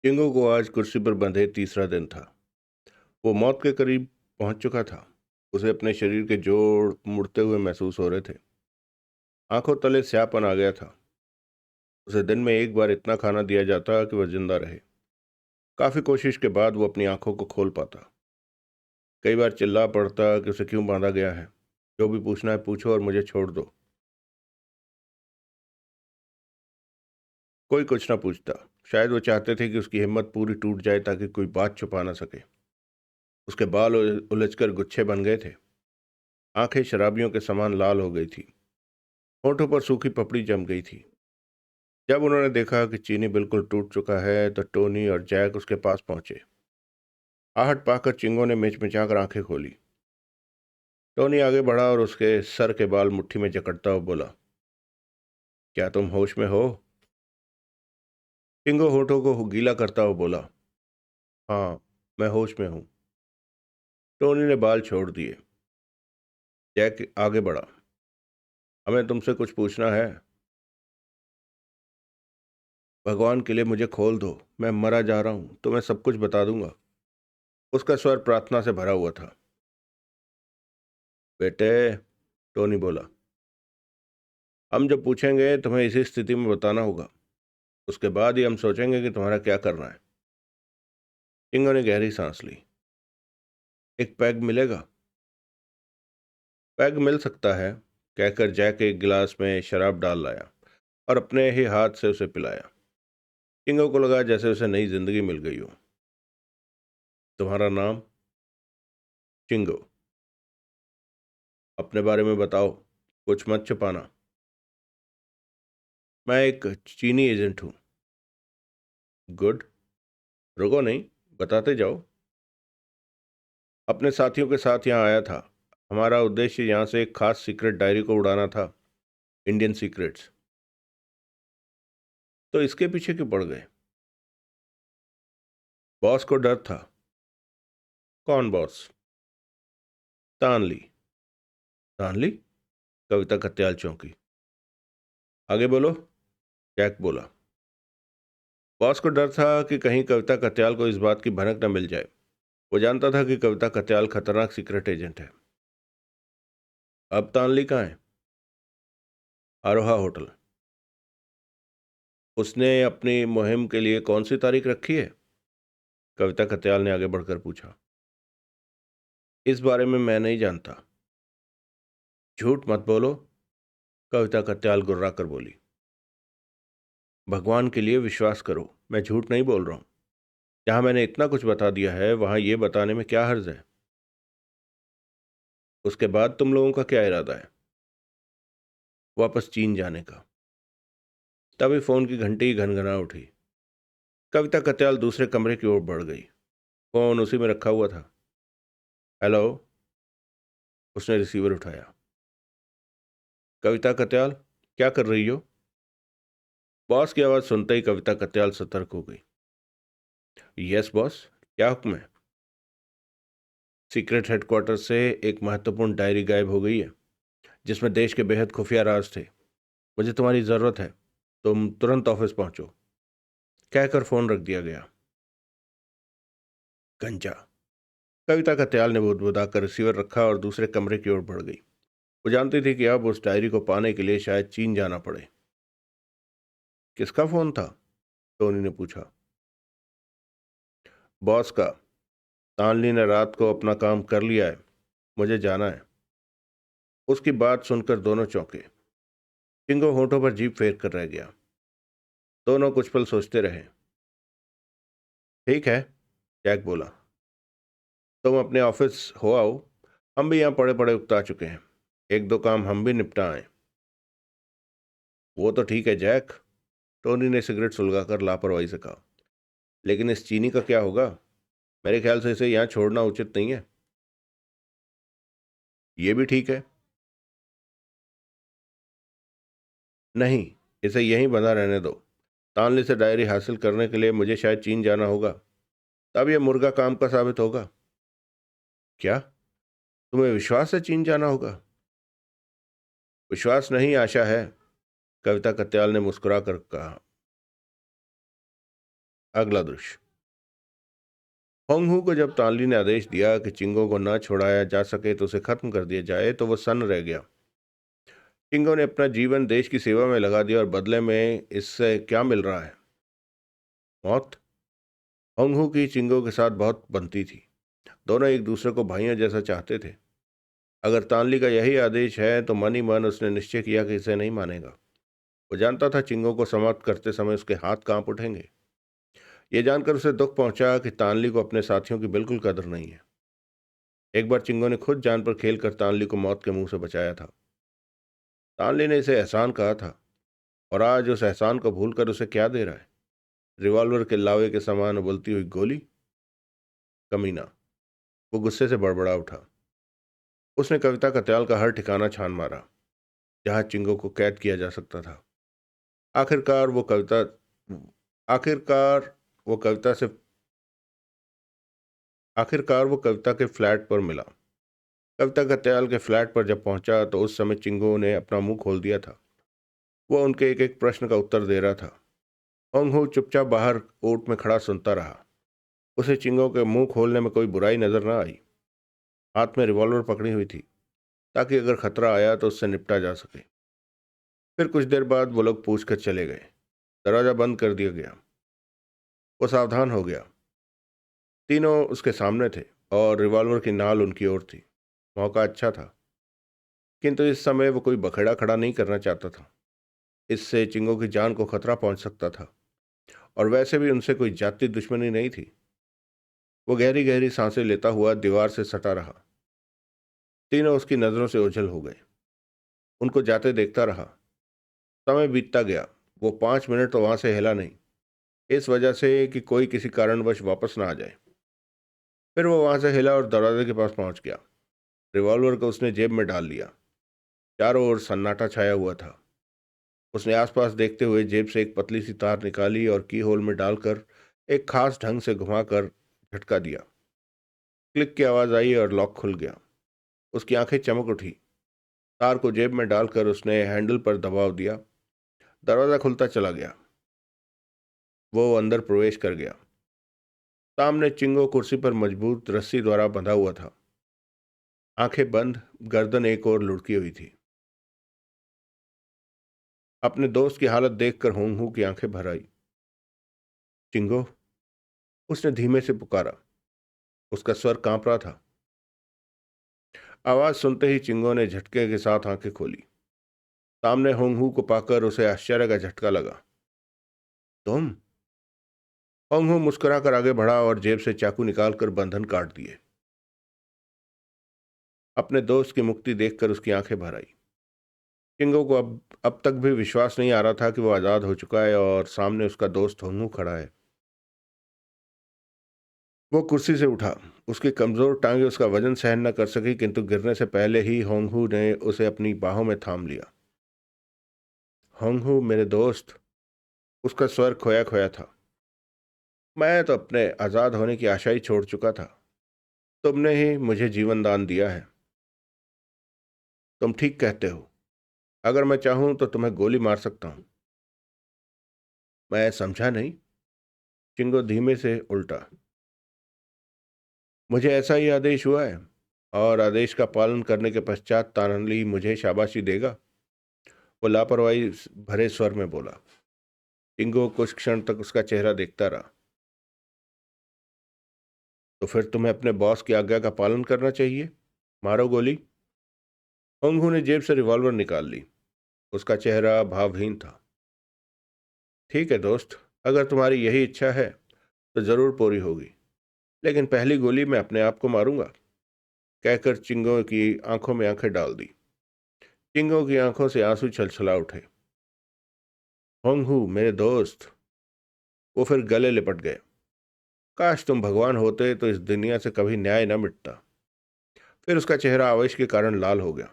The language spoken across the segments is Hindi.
किंगो को आज कुर्सी पर बंधे तीसरा दिन था। वो मौत के करीब पहुंच चुका था। उसे अपने शरीर के जोड़ मुड़ते हुए महसूस हो रहे थे। आंखों तले स्यापन आ गया था। उसे दिन में एक बार इतना खाना दिया जाता कि वह जिंदा रहे। काफी कोशिश के बाद वो अपनी आंखों को खोल पाता। कई बार चिल्ला पड़ता कि उसे क्यों बांधा गया है। जो भी पूछना है पूछो और मुझे छोड़ दो। कोई कुछ ना पूछता। शायद वो चाहते थे कि उसकी हिम्मत पूरी टूट जाए ताकि कोई बात छुपा ना सके। उसके बाल उलझकर गुच्छे बन गए थे। आंखें शराबियों के समान लाल हो गई थी। होठों पर सूखी पपड़ी जम गई थी। जब उन्होंने देखा कि चीनी बिल्कुल टूट चुका है तो टोनी और जैक उसके पास पहुंचे। आहट पाकर चिंगो ने मिचमिचाकर आंखें खोली। टोनी आगे बढ़ा और उसके सर के बाल मुट्ठी में जकड़ता हुआ बोला, क्या तुम होश में हो? चिंगो होठों को गीला करता हुआ बोला, हाँ, मैं होश में हूँ। टोनी ने बाल छोड़ दिए। जैक आगे बढ़ा, हमें तुमसे कुछ पूछना है। भगवान के लिए मुझे खोल दो। मैं मरा जा रहा हूँ तो मैं सब कुछ बता दूंगा। उसका स्वर प्रार्थना से भरा हुआ था। बेटे, टोनी बोला, हम जो पूछेंगे तुम्हें इसी स्थिति में बताना होगा। उसके बाद ही हम सोचेंगे कि तुम्हारा क्या करना है। किंगो ने गहरी सांस ली। एक पैग मिलेगा? पैग मिल सकता है, कहकर जैक एक गिलास में शराब डाल लाया और अपने ही हाथ से उसे पिलाया। किंगो को लगा जैसे उसे नई जिंदगी मिल गई हो। तुम्हारा नाम? चिंगो। अपने बारे में बताओ, कुछ मत छुपाना। मैं एक चीनी एजेंट हूँ। गुड। रुको नहीं, बताते जाओ। अपने साथियों के साथ यहाँ आया था। हमारा उद्देश्य यहाँ से एक खास सीक्रेट डायरी को उड़ाना था। Indian secrets. तो इसके पीछे क्यों पड़ गए? बॉस को डर था। कौन बॉस? तानली। तानली? कविता कत्याल चौंकी। आगे बोलो, जैक बोला। बॉस को डर था कि कहीं कविता कत्याल को इस बात की भनक न मिल जाए। वो जानता था कि कविता कत्याल खतरनाक सीक्रेट एजेंट है। अब तानली कहाँ है? Aroha hotel. उसने अपनी मुहिम के लिए कौन सी तारीख रखी है? कविता कत्याल ने आगे बढ़कर पूछा। इस बारे में मैं नहीं जानता। झूठ मत बोलो, कविता कत्याल गुर्रा कर बोली। भगवान के लिए विश्वास करो, मैं झूठ नहीं बोल रहा हूं। जहां मैंने इतना कुछ बता दिया है वहां यह बताने में क्या हर्ज है? उसके बाद तुम लोगों का क्या इरादा है? वापस चीन जाने का। तभी फोन की घंटी घनघना उठी। कविता कत्याल दूसरे कमरे की ओर बढ़ गई। फोन उसी में रखा हुआ था। हेलो। उसने रिसीवर उठाया। कविता कत्याल, क्या कर रही हो? बॉस की आवाज सुनते ही कविता कत्याल सतर्क हो गई। यस बॉस, क्या हुक्म है? सीक्रेट हेडक्वार्टर से एक महत्वपूर्ण डायरी गायब हो गई है जिसमें देश के बेहद खुफिया राज थे। मुझे तुम्हारी ज़रूरत है। तुम तुरंत ऑफिस पहुंचो, कहकर फोन रख दिया गया। गंजा। कविता कत्याल ने बुदबुदाकर रिसीवर रखा और दूसरे कमरे की ओर बढ़ गई। वो जानती थी कि अब उस डायरी को पाने के लिए शायद चीन जाना पड़े। किसका फोन था? टोनी ने पूछा। बॉस का। तानली ने रात को अपना काम कर लिया है। मुझे जाना है। उसकी बात सुनकर दोनों चौंके। किंगो होठों पर जीभ फेर कर रह गया। दोनों कुछ पल सोचते रहे। ठीक है, जैक बोला, तुम अपने ऑफिस हो आओ। हम भी यहाँ पड़े पड़े उकता चुके हैं। एक दो काम हम भी निपटा आए। वो तो ठीक है जैक, टोनी ने सिगरेट सुलगाकर लापरवाही से कहा, लेकिन इस चीनी का क्या होगा? मेरे ख्याल से इसे यहाँ छोड़ना उचित नहीं है। ये भी ठीक है। नहीं, इसे यहीं बंधा रहने दो। तानली से डायरी हासिल करने के लिए मुझे शायद चीन जाना होगा। तब यह मुर्गा काम का साबित होगा। क्या? तुम्हें विश्वास है चीन जाना होगा? विश्वास नहीं, आशा है, कविता कत्याल ने मुस्कुरा कर कहा। अगला दृश्य। होंगहू को जब तानली ने आदेश दिया कि चिंगो को न छोड़ाया जा सके तो उसे खत्म कर दिया जाए तो वो सन्न रह गया। चिंगो ने अपना जीवन देश की सेवा में लगा दिया और बदले में इससे क्या मिल रहा है? मौत। होंगहू की चिंगो के साथ बहुत बनती थी। दोनों एक दूसरे को भाइयों जैसा चाहते थे। अगर तानली का यही आदेश है तो मन ही मन उसने निश्चय किया कि इसे नहीं मानेगा। वो जानता था चिंगो को समाप्त करते समय उसके हाथ कांप उठेंगे। ये जानकर उसे दुख पहुंचा कि तानली को अपने साथियों की बिल्कुल कदर नहीं है। एक बार चिंगो ने खुद जान पर खेल कर तानली को मौत के मुंह से बचाया था। तानली ने इसे एहसान कहा था और आज उस एहसान को भूलकर उसे क्या दे रहा है? रिवॉल्वर के लावे के समान उबलती हुई गोली। कमीना। वो गुस्से से बड़बड़ा उठा। उसने कविता कत्याल का हर ठिकाना छान मारा जहां चिंगो को कैद किया जा सकता था। आखिरकार वो कविता आखिरकार वो कविता से आखिरकार वो कविता के फ्लैट पर मिला। कविता कत्याल के फ्लैट पर जब पहुंचा तो उस समय चिंगो ने अपना मुंह खोल दिया था। वो उनके एक एक प्रश्न का उत्तर दे रहा था। होंगहू चुपचाप बाहर ओट में खड़ा सुनता रहा। उसे चिंगो के मुंह खोलने में कोई बुराई नजर न आई। हाथ में रिवॉल्वर पकड़ी हुई थी ताकि अगर खतरा आया तो उससे निपटा जा सके। फिर कुछ देर बाद वो लोग पूछ कर चले गए। दरवाजा बंद कर दिया गया। वो सावधान हो गया। तीनों उसके सामने थे और रिवॉल्वर की नाल उनकी ओर थी। मौका अच्छा था, किंतु इस समय वो कोई बखेड़ा खड़ा नहीं करना चाहता था। इससे चिंगो की जान को खतरा पहुंच सकता था और वैसे भी उनसे कोई जाति दुश्मनी नहीं थी। वो गहरी गहरी सांसें लेता हुआ दीवार से सटा रहा। तीनों उसकी नजरों से ओझल हो गए। उनको जाते देखता रहा। समय बीतता गया। वो 5 मिनट तो वहां से हिला नहीं, इस वजह से कि कोई किसी कारणवश वापस ना आ जाए। फिर वो वहां से हिला और दरवाजे के पास पहुंच गया। रिवॉल्वर को उसने जेब में डाल लिया। चारों ओर सन्नाटा छाया हुआ था। उसने आसपास देखते हुए जेब से एक पतली सी तार निकाली और की होल में डालकर एक खास ढंग से घुमाकर झटका दिया। क्लिक की आवाज आई और लॉक खुल गया। उसकी आंखें चमक उठी। तार को जेब में डालकर उसने हैंडल पर दबाव दिया। दरवाजा खुलता चला गया। वो अंदर प्रवेश कर गया। सामने चिंगो कुर्सी पर मजबूत रस्सी द्वारा बंधा हुआ था। आंखें बंद, गर्दन एक ओर लुढ़की हुई थी। अपने दोस्त की हालत देखकर होंगहू की आंखें भर आई। चिंगो, उसने धीमे से पुकारा। उसका स्वर कांप रहा था। आवाज सुनते ही चिंगो ने झटके के साथ आंखें खोली। सामने होंगहू को पाकर उसे आश्चर्य का झटका लगा। तुम? होंगहू मुस्कुराकर आगे बढ़ा और जेब से चाकू निकालकर बंधन काट दिए। अपने दोस्त की मुक्ति देखकर उसकी आंखें भर आई। चिंगो को अब तक भी विश्वास नहीं आ रहा था कि वो आजाद हो चुका है और सामने उसका दोस्त होंगहू खड़ा है। वो कुर्सी से उठा। उसकी कमजोर टांगें उसका वजन सहन न कर सकी, किंतु गिरने से पहले ही होंगहू ने उसे अपनी बाहों में थाम लिया। होंगहू मेरे दोस्त, उसका स्वर खोया खोया था। मैं तो अपने आजाद होने की आशा ही छोड़ चुका था। तुमने ही मुझे जीवन दान दिया है। तुम ठीक कहते हो। अगर मैं चाहूं तो तुम्हें गोली मार सकता हूं। मैं समझा नहीं। चिंगो धीमे से उल्टा। मुझे ऐसा ही आदेश हुआ है और आदेश का पालन करने के पश्चात तानली मुझे शाबाशी देगा। वो लापरवाही भरे स्वर में बोला। चिंगो कुछ क्षण तक उसका चेहरा देखता रहा। तो फिर तुम्हें अपने बॉस की आज्ञा का पालन करना चाहिए। मारो गोली। होंगहू ने जेब से रिवॉल्वर निकाल ली। उसका चेहरा भावहीन था। ठीक है दोस्त, अगर तुम्हारी यही इच्छा है तो जरूर पूरी होगी, लेकिन पहली गोली मैं अपने आप को मारूंगा, कहकर चिंगो की आंखों में आंखें डाल दी। चिंगो की आंखों से आंसू छलछला उठे। होंगहू मेरे दोस्त, वो फिर गले लिपट गए। काश तुम भगवान होते तो इस दुनिया से कभी न्याय न मिटता। फिर उसका चेहरा आवेश के कारण लाल हो गया।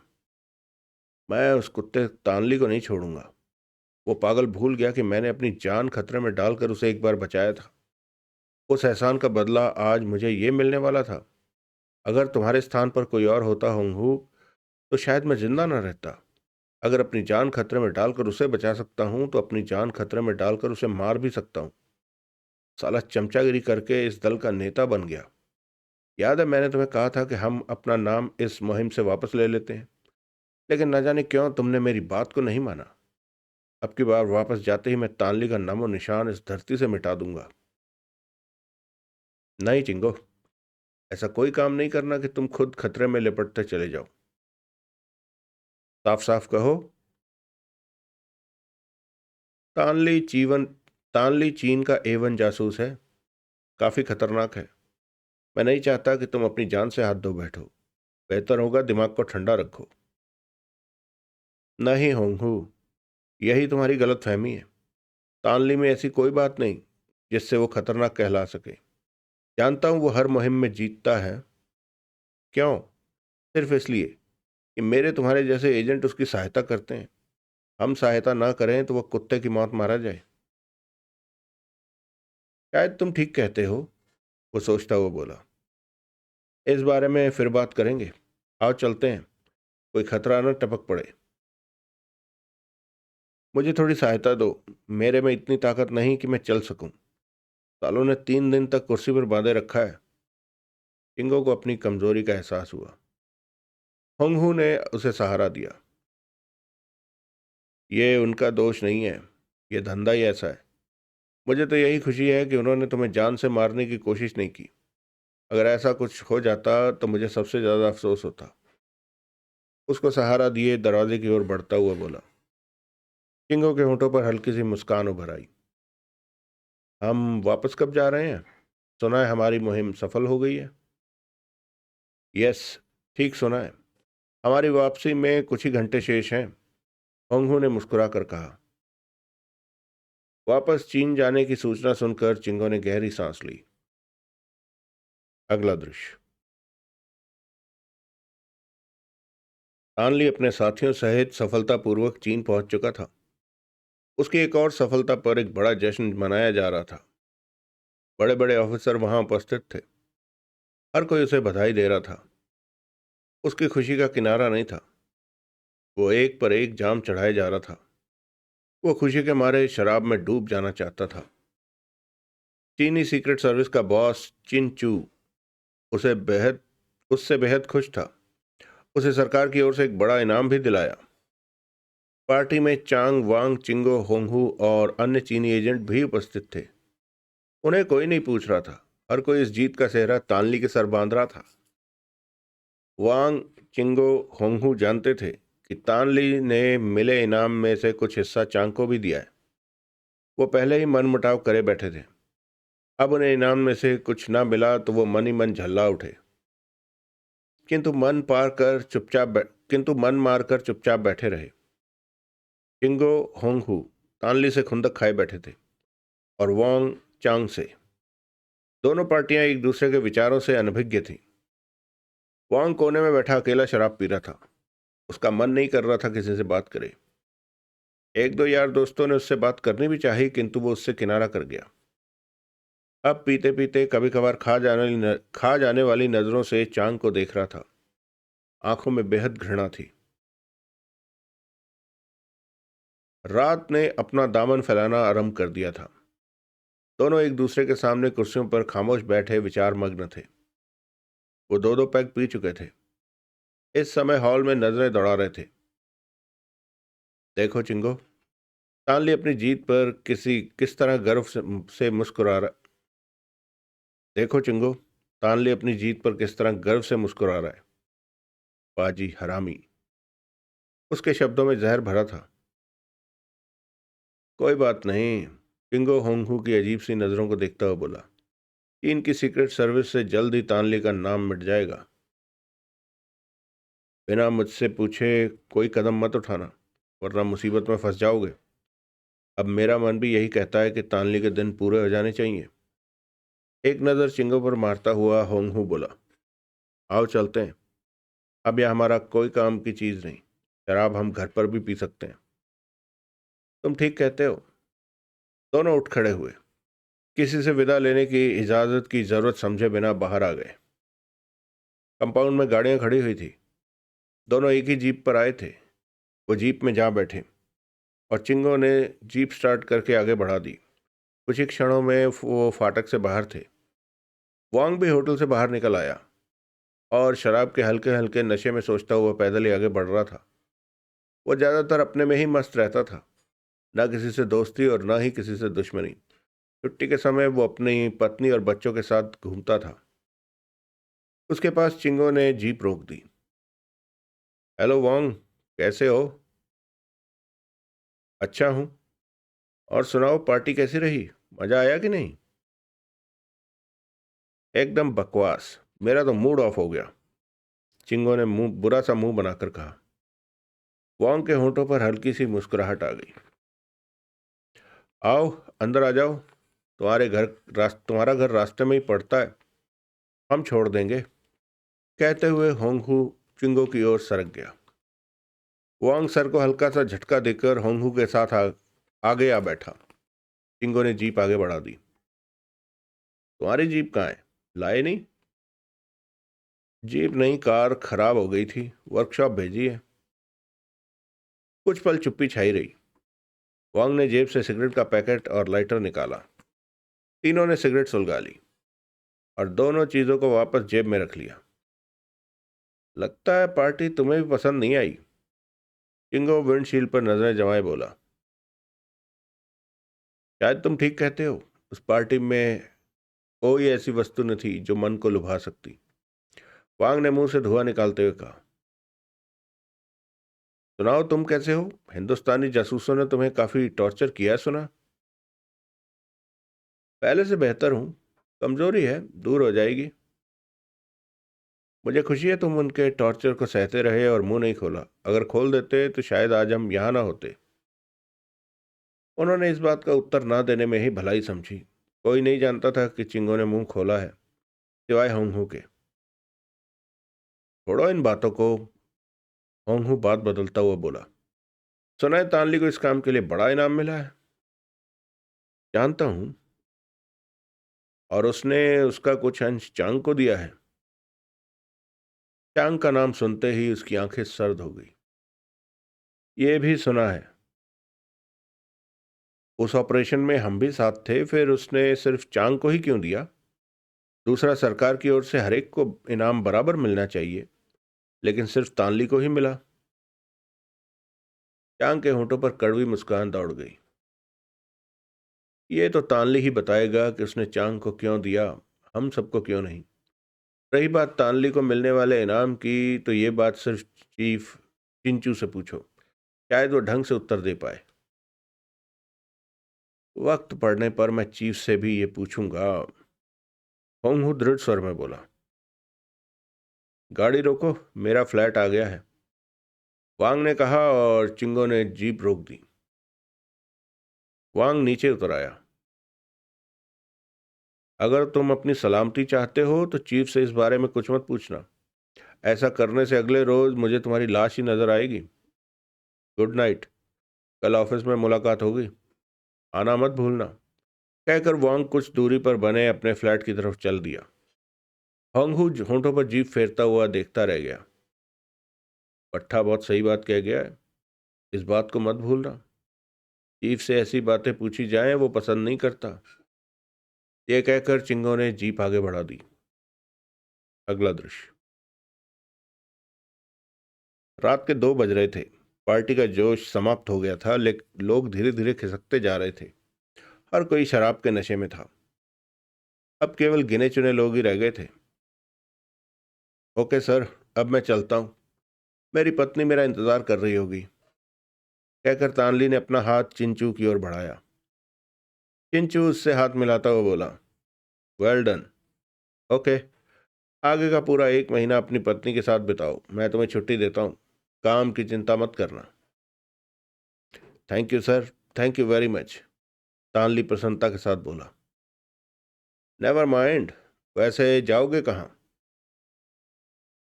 मैं उस कुत्ते तानली को नहीं छोड़ूंगा। वो पागल भूल गया कि मैंने अपनी जान खतरे में डालकर उसे एक बार बचाया था। उस एहसान का बदला आज मुझे ये मिलने वाला था। अगर तुम्हारे स्थान पर कोई और होता होंगू तो शायद मैं जिंदा न रहता। अगर अपनी जान खतरे में डालकर उसे बचा सकता हूं तो अपनी जान खतरे में डालकर उसे मार भी सकता हूं। साला चमचागिरी करके इस दल का नेता बन गया। याद है मैंने तुम्हें कहा था कि हम अपना नाम इस मुहिम से वापस ले लेते हैं, लेकिन न जाने क्यों तुमने मेरी बात को नहीं माना। अब की बार वापस जाते ही मैं तानली का नामो निशान इस धरती से मिटा दूंगा। नहीं चिंगो, ऐसा कोई काम नहीं करना कि तुम खुद खतरे में लिपटते चले जाओ। साफ साफ कहो। तानली जीवन तानली चीन का A1 जासूस है, काफी खतरनाक है। मैं नहीं चाहता कि तुम अपनी जान से हाथ धो बैठो। बेहतर होगा दिमाग को ठंडा रखो। नहीं होंगू, यही तुम्हारी गलत फहमी है। तानली में ऐसी कोई बात नहीं जिससे वो खतरनाक कहला सके। जानता हूं वो हर मुहिम में जीतता है। क्यों? सिर्फ इसलिए कि मेरे तुम्हारे जैसे एजेंट उसकी सहायता करते हैं। हम सहायता ना करें तो वह कुत्ते की मौत मारा जाए। शायद तुम ठीक कहते हो, वो सोचता हुआ बोला। इस बारे में फिर बात करेंगे। आओ चलते हैं, कोई खतरा न टपक पड़े। मुझे थोड़ी सहायता दो, मेरे में इतनी ताकत नहीं कि मैं चल सकूं। सालों ने 3 दिन तक कुर्सी पर बांधे रखा है। किंगो को अपनी कमजोरी का एहसास हुआ। होंगहू ने उसे सहारा दिया। ये उनका दोष नहीं है, ये धंधा ही ऐसा है। मुझे तो यही खुशी है कि उन्होंने तुम्हें जान से मारने की कोशिश नहीं की। अगर ऐसा कुछ हो जाता तो मुझे सबसे ज्यादा अफसोस होता। उसको सहारा दिए दरवाजे की ओर बढ़ता हुआ बोला। किंगो के होंठों पर हल्की सी मुस्कान उभर आई। हम वापस कब जा रहे हैं? सुना है हमारी मुहिम सफल हो गई है। यस, ठीक सुना है। हमारी वापसी में कुछ ही घंटे शेष हैं, होंगहू ने मुस्कुरा कर कहा। वापस चीन जाने की सूचना सुनकर चिंगो ने गहरी सांस ली। अगला दृश्य। आनली अपने साथियों सहित सफलतापूर्वक चीन पहुंच चुका था। उसकी एक और सफलता पर एक बड़ा जश्न मनाया जा रहा था। बड़े बड़े ऑफिसर वहां उपस्थित थे। हर कोई उसे बधाई दे रहा था। उसकी खुशी का किनारा नहीं था। वो एक पर एक जाम चढ़ाए जा रहा था। वो खुशी के मारे शराब में डूब जाना चाहता था। चीनी सीक्रेट सर्विस का बॉस चिन चू उसे बेहद उससे बेहद खुश था। उसे सरकार की ओर से एक बड़ा इनाम भी दिलाया। पार्टी में चांग वांग, चिंगो, होंगहू और अन्य चीनी एजेंट भी उपस्थित थे। उन्हें कोई नहीं पूछ रहा था। हर कोई इस जीत का सेहरा तानली के सर बांध रहा था। वांग, चिंगो, होंगहू जानते थे कि तानली ने मिले इनाम में से कुछ हिस्सा चांग को भी दिया है। वो पहले ही मनमुटाव करे बैठे थे। अब उन्हें इनाम में से कुछ ना मिला तो वो मन ही मन झल्ला उठे। किंतु मन मार कर चुपचाप बैठे रहे। चिंगो, होंगहू तानली से खुंदक खाए बैठे थे और वांग चांग से। दोनों पार्टियां एक दूसरे के विचारों से अनभिज्ञ थीं। वांग कोने में बैठा अकेला शराब पी रहा था। उसका मन नहीं कर रहा था किसी से बात करे। एक दो यार दोस्तों ने उससे बात करनी भी चाही, किंतु वो उससे किनारा कर गया। अब पीते पीते कभी कभार खा जाने वाली नजरों से चांग को देख रहा था। आंखों में बेहद घृणा थी। रात ने अपना दामन फैलाना आरंभ कर दिया था। दोनों एक दूसरे के सामने कुर्सियों पर खामोश बैठे विचार मग्न थे। वो दो दो पैग पी चुके थे। इस समय हॉल में नजरें दौड़ा रहे थे। देखो चिंगो, स्टानली अपनी जीत पर किस तरह गर्व से मुस्कुरा रहा देखो चिंगो, स्टानली अपनी जीत पर किस तरह गर्व से मुस्कुरा रहा है। बाजी हरामी। उसके शब्दों में जहर भरा था। कोई बात नहीं, चिंगो होंगहू की अजीब सी नजरों को देखता हुआ बोला। चीन की सीक्रेट सर्विस से जल्द ही तानली का नाम मिट जाएगा। बिना मुझसे पूछे कोई कदम मत उठाना, वरना मुसीबत में फंस जाओगे। अब मेरा मन भी यही कहता है कि तानली के दिन पूरे हो जाने चाहिए। एक नज़र चिंगो पर मारता हुआ होंगहू बोला। आओ चलते हैं। अब यह हमारा कोई काम की चीज़ नहीं। शराब हम घर पर भी पी सकते हैं। तुम ठीक कहते हो। दोनों उठ खड़े हुए। किसी से विदा लेने की इजाज़त की ज़रूरत समझे बिना बाहर आ गए। कंपाउंड में गाड़ियां खड़ी हुई थी। दोनों एक ही जीप पर आए थे। वो जीप में जा बैठे और चिंगो ने जीप स्टार्ट करके आगे बढ़ा दी। कुछ ही क्षणों में वो फाटक से बाहर थे। वांग भी होटल से बाहर निकल आया और शराब के हल्के हल्के नशे में सोचता हुआ पैदल ही आगे बढ़ रहा था। वो ज़्यादातर अपने में ही मस्त रहता था, ना किसी से दोस्ती और ना ही किसी से दुश्मनी। छुट्टी के समय वो अपनी पत्नी और बच्चों के साथ घूमता था। उसके पास चिंगो ने जीप रोक दी। हेलो वांग, कैसे हो? अच्छा हूँ। और सुनाओ, पार्टी कैसी रही? मज़ा आया कि नहीं? एकदम बकवास। मेरा तो मूड ऑफ हो गया, चिंगो ने मुंह बुरा सा मुंह बनाकर कहा। वांग के होंठों पर हल्की सी मुस्कुराहट आ गई। आओ, अंदर आ जाओ। तुम्हारा घर रास्ते में ही पड़ता है, हम छोड़ देंगे। कहते हुए होंगहू चिंगो की ओर सरक गया। वांग सर को हल्का सा झटका देकर होंगहू के साथ आगे आ बैठा। चिंगो ने जीप आगे बढ़ा दी। तुम्हारी जीप कहाँ है? लाए नहीं? जीप नहीं, कार खराब हो गई थी, वर्कशॉप भेजी है। कुछ पल चुप्पी छाई रही। वांग ने जेब से सिगरेट का पैकेट और लाइटर निकाला। तीनों ने सिगरेट सुलगा ली और दोनों चीजों को वापस जेब में रख लिया। लगता है पार्टी तुम्हें भी पसंद नहीं आई, चिंगो विंडशील्ड पर नजरें जमाए बोला। शायद तुम ठीक कहते हो। उस पार्टी में कोई ऐसी वस्तु न थी जो मन को लुभा सकती। वांग ने मुंह से धुआं निकालते हुए कहा। सुनाओ, तुम कैसे हो? हिंदुस्तानी जासूसों ने तुम्हें काफी टॉर्चर किया है सुना। पहले से बेहतर हूं, कमजोरी है, दूर हो जाएगी। मुझे खुशी है तुम उनके टॉर्चर को सहते रहे और मुंह नहीं खोला। अगर खोल देते तो शायद आज हम यहाँ ना होते। उन्होंने इस बात का उत्तर ना देने में ही भलाई समझी। कोई नहीं जानता था कि चिंगो ने मुंह खोला है, सिवाय होंगहू के। छोड़ो इन बातों को, होंगहू बात बदलता हुआ बोला। सुना है तानली को इस काम के लिए बड़ा इनाम मिला है। जानता हूं, और उसने उसका कुछ अंश चांग को दिया है। चांग का नाम सुनते ही उसकी आंखें सर्द हो गई। ये भी सुना है। उस ऑपरेशन में हम भी साथ थे, फिर उसने सिर्फ चांग को ही क्यों दिया? दूसरा, सरकार की ओर से हर एक को इनाम बराबर मिलना चाहिए, लेकिन सिर्फ तानली को ही मिला। चांग के होंठों पर कड़वी मुस्कान दौड़ गई। ये तो तानली ही बताएगा कि उसने चांग को क्यों दिया, हम सबको क्यों नहीं। रही बात तानली को मिलने वाले इनाम की, तो ये बात सिर्फ चीफ चिंचू से पूछो, शायद वो ढंग से उत्तर दे पाए। वक्त पड़ने पर मैं चीफ से भी ये पूछूंगा, होंगहू दृढ़ स्वर में बोला। गाड़ी रोको, मेरा फ्लैट आ गया है, वांग ने कहा और चिंगो ने जीप रोक दी। वांग नीचे उतर आया। अगर तुम अपनी सलामती चाहते हो तो चीफ से इस बारे में कुछ मत पूछना। ऐसा करने से अगले रोज मुझे तुम्हारी लाश ही नजर आएगी। गुड नाइट, कल ऑफिस में मुलाकात होगी, आना मत भूलना। कहकर वांग कुछ दूरी पर बने अपने फ्लैट की तरफ चल दिया। होंगहू होंठों पर जीप फेरता हुआ देखता रह गया। पट्टा बहुत सही बात कह गया है, इस बात को मत भूलना। चीफ से ऐसी बातें पूछी जाएं वो पसंद नहीं करता। ये कहकर चिंगो ने जीप आगे बढ़ा दी। अगला दृश्य। रात के 2 बज रहे थे। पार्टी का जोश समाप्त हो गया था, लेकिन लोग धीरे धीरे खिसकते जा रहे थे। हर कोई शराब के नशे में था। अब केवल गिने चुने लोग ही रह गए थे। ओके सर, अब मैं चलता हूँ, मेरी पत्नी मेरा इंतजार कर रही होगी। कहकर तानली ने अपना हाथ चिंचू की ओर बढ़ाया। चिंचू उससे हाथ मिलाता हुआ बोला, वेल डन। ओके, आगे का पूरा 1 महीना अपनी पत्नी के साथ बिताओ, मैं तुम्हें छुट्टी देता हूँ, काम की चिंता मत करना। Thank you sir, thank you very much, तानली प्रसन्नता के साथ बोला। Never mind. वैसे जाओगे कहाँ?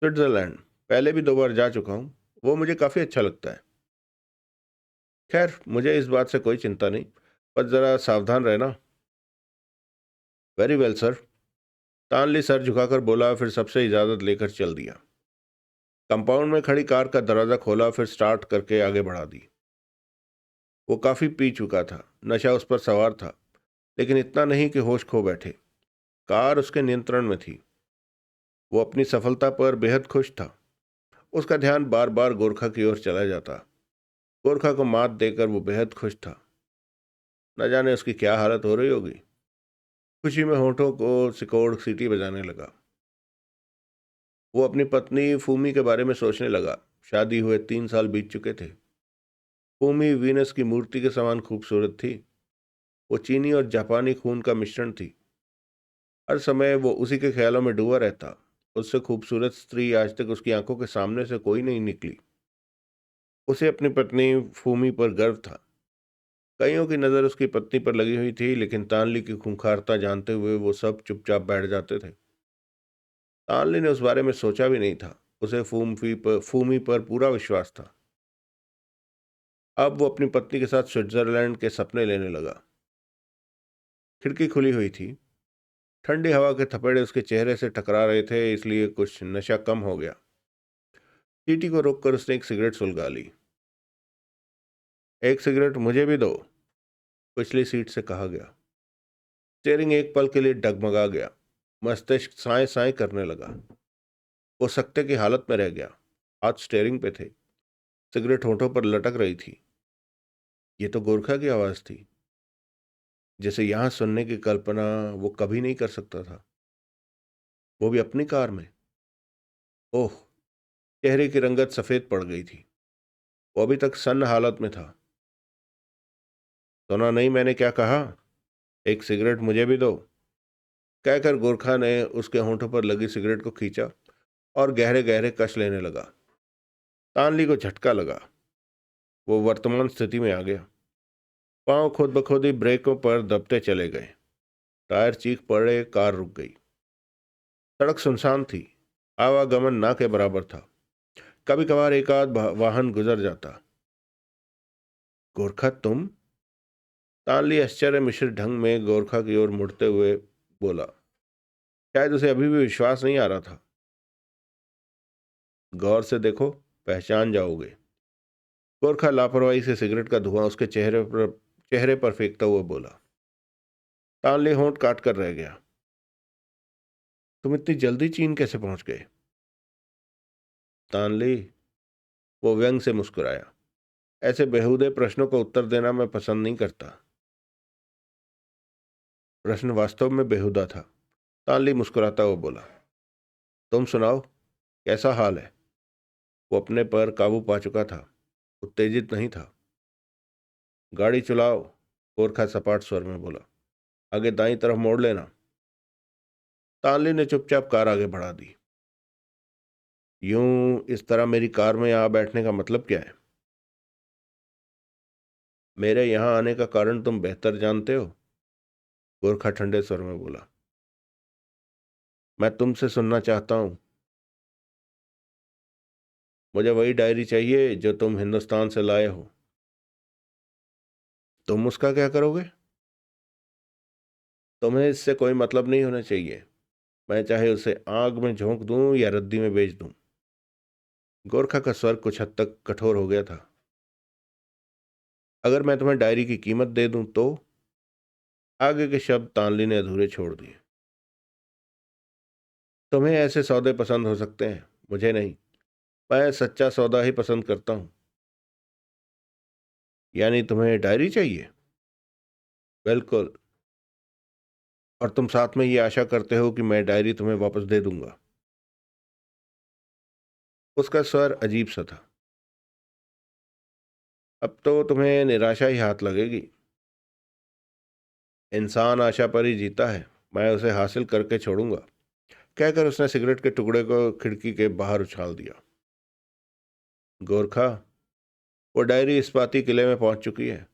स्विट्जरलैंड। पहले भी 2 बार जा चुका हूँ, वो मुझे काफ़ी अच्छा लगता है। खैर, मुझे इस बात से कोई चिंता नहीं, पर ज़रा सावधान रहना। वेरी वेल सर, तानली सर झुकाकर बोला, फिर सबसे इजाज़त लेकर चल दिया। कंपाउंड में खड़ी कार का दरवाज़ा खोला, फिर स्टार्ट करके आगे बढ़ा दी। वो काफ़ी पी चुका था, नशा उस पर सवार था। लेकिन इतना नहीं कि होश खो बैठे। कार उसके नियंत्रण में थी। वो अपनी सफलता पर बेहद खुश था। उसका ध्यान बार बार गोरखा की ओर चला जाता। गोरखा को मात देकर वो बेहद खुश था। न जाने उसकी क्या हालत हो रही होगी। खुशी में होठों को सिकोड़ सीटी बजाने लगा। वो अपनी पत्नी फूमी के बारे में सोचने लगा। शादी हुए 3 साल बीत चुके थे। फूमी वीनस की मूर्ति के समान खूबसूरत थी। वो चीनी और जापानी खून का मिश्रण थी। हर समय वो उसी के ख्यालों में डूबा रहता। उससे खूबसूरत स्त्री आज तक उसकी आंखों के सामने से कोई नहीं निकली। उसे अपनी पत्नी फूमी पर गर्व था। कईयों की नज़र उसकी पत्नी पर लगी हुई थी, लेकिन तानली की खूंखारता जानते हुए वो सब चुपचाप बैठ जाते थे। तानली ने उस बारे में सोचा भी नहीं था। उसे फूमी पर पूरा विश्वास था। अब वो अपनी पत्नी के साथ स्विट्जरलैंड के सपने लेने लगा। खिड़की खुली हुई थी। ठंडी हवा के थपेड़े उसके चेहरे से टकरा रहे थे, इसलिए कुछ नशा कम हो गया। टीटी को रोककर उसने एक सिगरेट सुलगा ली। एक सिगरेट मुझे भी दो, पिछली सीट से कहा गया। स्टीयरिंग एक पल के लिए डगमगा गया। मस्तिष्क साए साए करने लगा। वो सकते की हालत में रह गया। हाथ स्टीयरिंग पे थे। सिगरेट होठों पर लटक रही थी। ये तो गोरखा की आवाज थी, जिसे यहां सुनने की कल्पना वो कभी नहीं कर सकता था। वो भी अपनी कार में। ओह! चेहरे की रंगत सफेद पड़ गई थी। वो अभी तक सन्न हालत में था। सुना नहीं मैंने क्या कहा? एक सिगरेट मुझे भी दो, कहकर गोरखा ने उसके होंठों पर लगी सिगरेट को खींचा और गहरे गहरे कश लेने लगा। तानली को झटका लगा। वो वर्तमान स्थिति में आ गया। पांव खुद ब खुद ही ब्रेकों पर दबते चले गए। टायर चीख पड़े। कार रुक गई। सड़क सुनसान थी। आवागमन ना के बराबर था। कभी कभार एक आध वाहन गुजर जाता। गोरखा तुम? तानली आश्चर्य मिश्रित ढंग में गोरखा की ओर मुड़ते हुए बोला। शायद उसे अभी भी विश्वास नहीं आ रहा था। गौर से देखो, पहचान जाओगे। गोरखा लापरवाही से सिगरेट का धुआं उसके चेहरे पर फेंकता हुआ बोला। तानले होंठ काट कर रह गया। तुम इतनी जल्दी चीन कैसे पहुंच गए? तानली, वो व्यंग से मुस्कुराया। ऐसे बेहुदे प्रश्नों का उत्तर देना मैं पसंद नहीं करता। प्रश्न वास्तव में बेहुदा था। तानली मुस्कुराता हुआ बोला। तुम सुनाओ, कैसा हाल है? वो अपने पर काबू पा चुका था। उत्तेजित नहीं था। गाड़ी चलाओ, गोरखा सपाट स्वर में बोला। आगे दाईं तरफ मोड़ लेना। तानली ने चुपचाप कार आगे बढ़ा दी। यूं इस तरह मेरी कार में आ बैठने का मतलब क्या है? मेरे यहां आने का कारण तुम बेहतर जानते हो, गोरखा ठंडे स्वर में बोला। मैं तुमसे सुनना चाहता हूं। मुझे वही डायरी चाहिए जो तुम हिंदुस्तान से लाए हो। तुम उसका क्या करोगे? तुम्हें इससे कोई मतलब नहीं होना चाहिए। मैं चाहे उसे आग में झोंक दूं या रद्दी में बेच दूं। गोरखा का स्वर कुछ हद तक कठोर हो गया था। अगर मैं तुम्हें डायरी की कीमत दे दूं तो? आगे के शब्द तानली ने अधूरे छोड़ दिए। तुम्हें ऐसे सौदे पसंद हो सकते हैं, मुझे नहीं। मैं सच्चा सौदा ही पसंद करता हूं। यानी तुम्हें डायरी चाहिए? बिल्कुल। और तुम साथ में ये आशा करते हो कि मैं डायरी तुम्हें वापस दे दूंगा। उसका स्वर अजीब सा था। अब तो तुम्हें निराशा ही हाथ लगेगी। इंसान आशा पर ही जीता है। मैं उसे हासिल करके छोड़ूंगा, कहकर उसने सिगरेट के टुकड़े को खिड़की के बाहर उछाल दिया। गोरखा, वो डायरी इस्पाती किले में पहुंच चुकी है।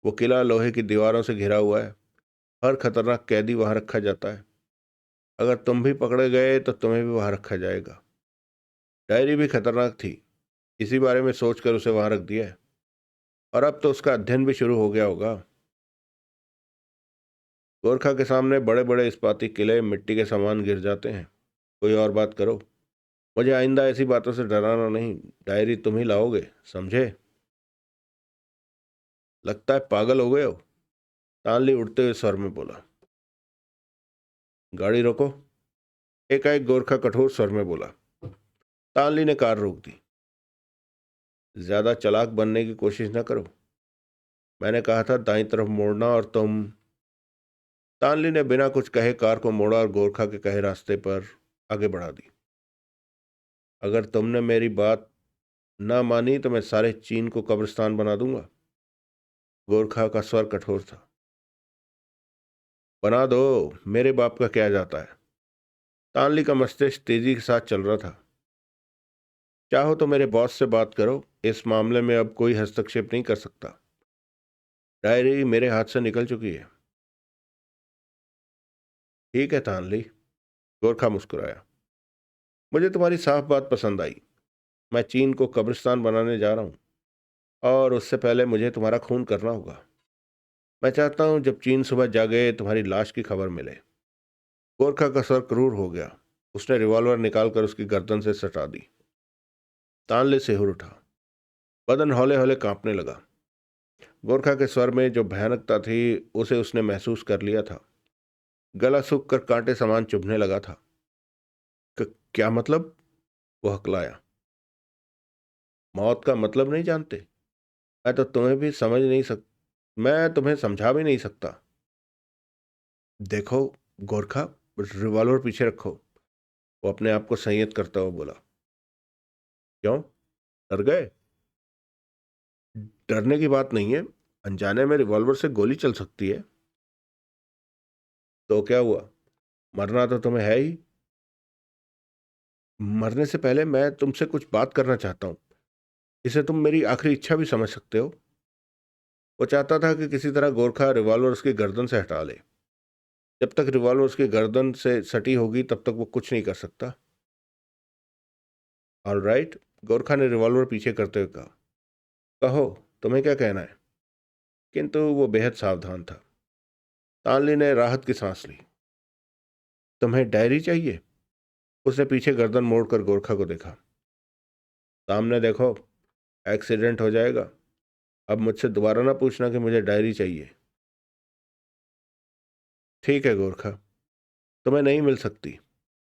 वो किला लोहे की दीवारों से घिरा हुआ है। हर खतरनाक कैदी वहां रखा जाता है। अगर तुम भी पकड़े गए तो तुम्हें भी वहां रखा जाएगा। डायरी भी खतरनाक थी, इसी बारे में सोचकर उसे वहां रख दिया है। और अब तो उसका अध्ययन भी शुरू हो गया होगा। गोरखा के सामने बड़े बड़े इस्पाती किले मिट्टी के समान गिर जाते हैं। कोई और बात करो। मुझे आइंदा ऐसी बातों से डराना नहीं। डायरी तुम ही लाओगे, समझे? लगता है पागल हो गए हो। तानली उड़ते हुए स्वर में बोला। गाड़ी रोको, एकाएक गोरखा कठोर स्वर में बोला। तानली ने कार रोक दी। ज्यादा चालाक बनने की कोशिश न करो, मैंने कहा था दाईं तरफ मोड़ना और तुम। तानली ने बिना कुछ कहे कार को मोड़ा और गोरखा के कहे रास्ते पर आगे बढ़ा दी। अगर तुमने मेरी बात ना मानी तो मैं सारे चीन को कब्रिस्तान बना दूंगा। गोरखा का स्वर कठोर था। बना दो, मेरे बाप का क्या जाता है। तानली का मस्तिष्क तेजी के साथ चल रहा था। चाहो तो मेरे बॉस से बात करो, इस मामले में अब कोई हस्तक्षेप नहीं कर सकता। डायरी मेरे हाथ से निकल चुकी है। ठीक है तानली, गोरखा मुस्कुराया। मुझे तुम्हारी साफ बात पसंद आई। मैं चीन को कब्रिस्तान बनाने जा रहा हूं और उससे पहले मुझे तुम्हारा खून करना होगा। मैं चाहता हूं जब चीन सुबह जागे तुम्हारी लाश की खबर मिले। गोरखा का स्वर क्रूर हो गया। उसने रिवॉल्वर निकालकर उसकी गर्दन से सटा दी। तानले सिहुर उठा, बदन हौले हौले कांपने लगा। गोरखा के स्वर में जो भयानकता थी उसे उसने महसूस कर लिया था। गला सूख कर कांटे समान चुभने लगा था। क्या मतलब? वो हकलाया। मौत का मतलब नहीं जानते? मैं तो तुम्हें भी समझ नहीं सक मैं तुम्हें समझा भी नहीं सकता। देखो गोरखा, रिवॉल्वर पीछे रखो, वो अपने आप को संयत करता हुआ बोला। क्यों, डर गए? डरने की बात नहीं है, अनजाने में रिवॉल्वर से गोली चल सकती है। तो क्या हुआ, मरना तो तुम्हें है ही। मरने से पहले मैं तुमसे कुछ बात करना चाहता हूं। इसे तुम मेरी आखिरी इच्छा भी समझ सकते हो। वो चाहता था कि किसी तरह गोरखा रिवॉल्वर उसकी गर्दन से हटा ले। जब तक रिवॉल्वर उसकी गर्दन से सटी होगी तब तक वो कुछ नहीं कर सकता। ऑल राइट, गोरखा ने रिवॉल्वर पीछे करते हुए कहा। कहो, तुम्हें क्या कहना है। किंतु वो बेहद सावधान था। तानली ने राहत की सांस ली। तुम्हें डायरी चाहिए? उसने पीछे गर्दन मोड़कर गोरखा को देखा। सामने देखो, एक्सीडेंट हो जाएगा। अब मुझसे दोबारा ना पूछना कि मुझे डायरी चाहिए। ठीक है गोरखा, तुम्हें नहीं मिल सकती।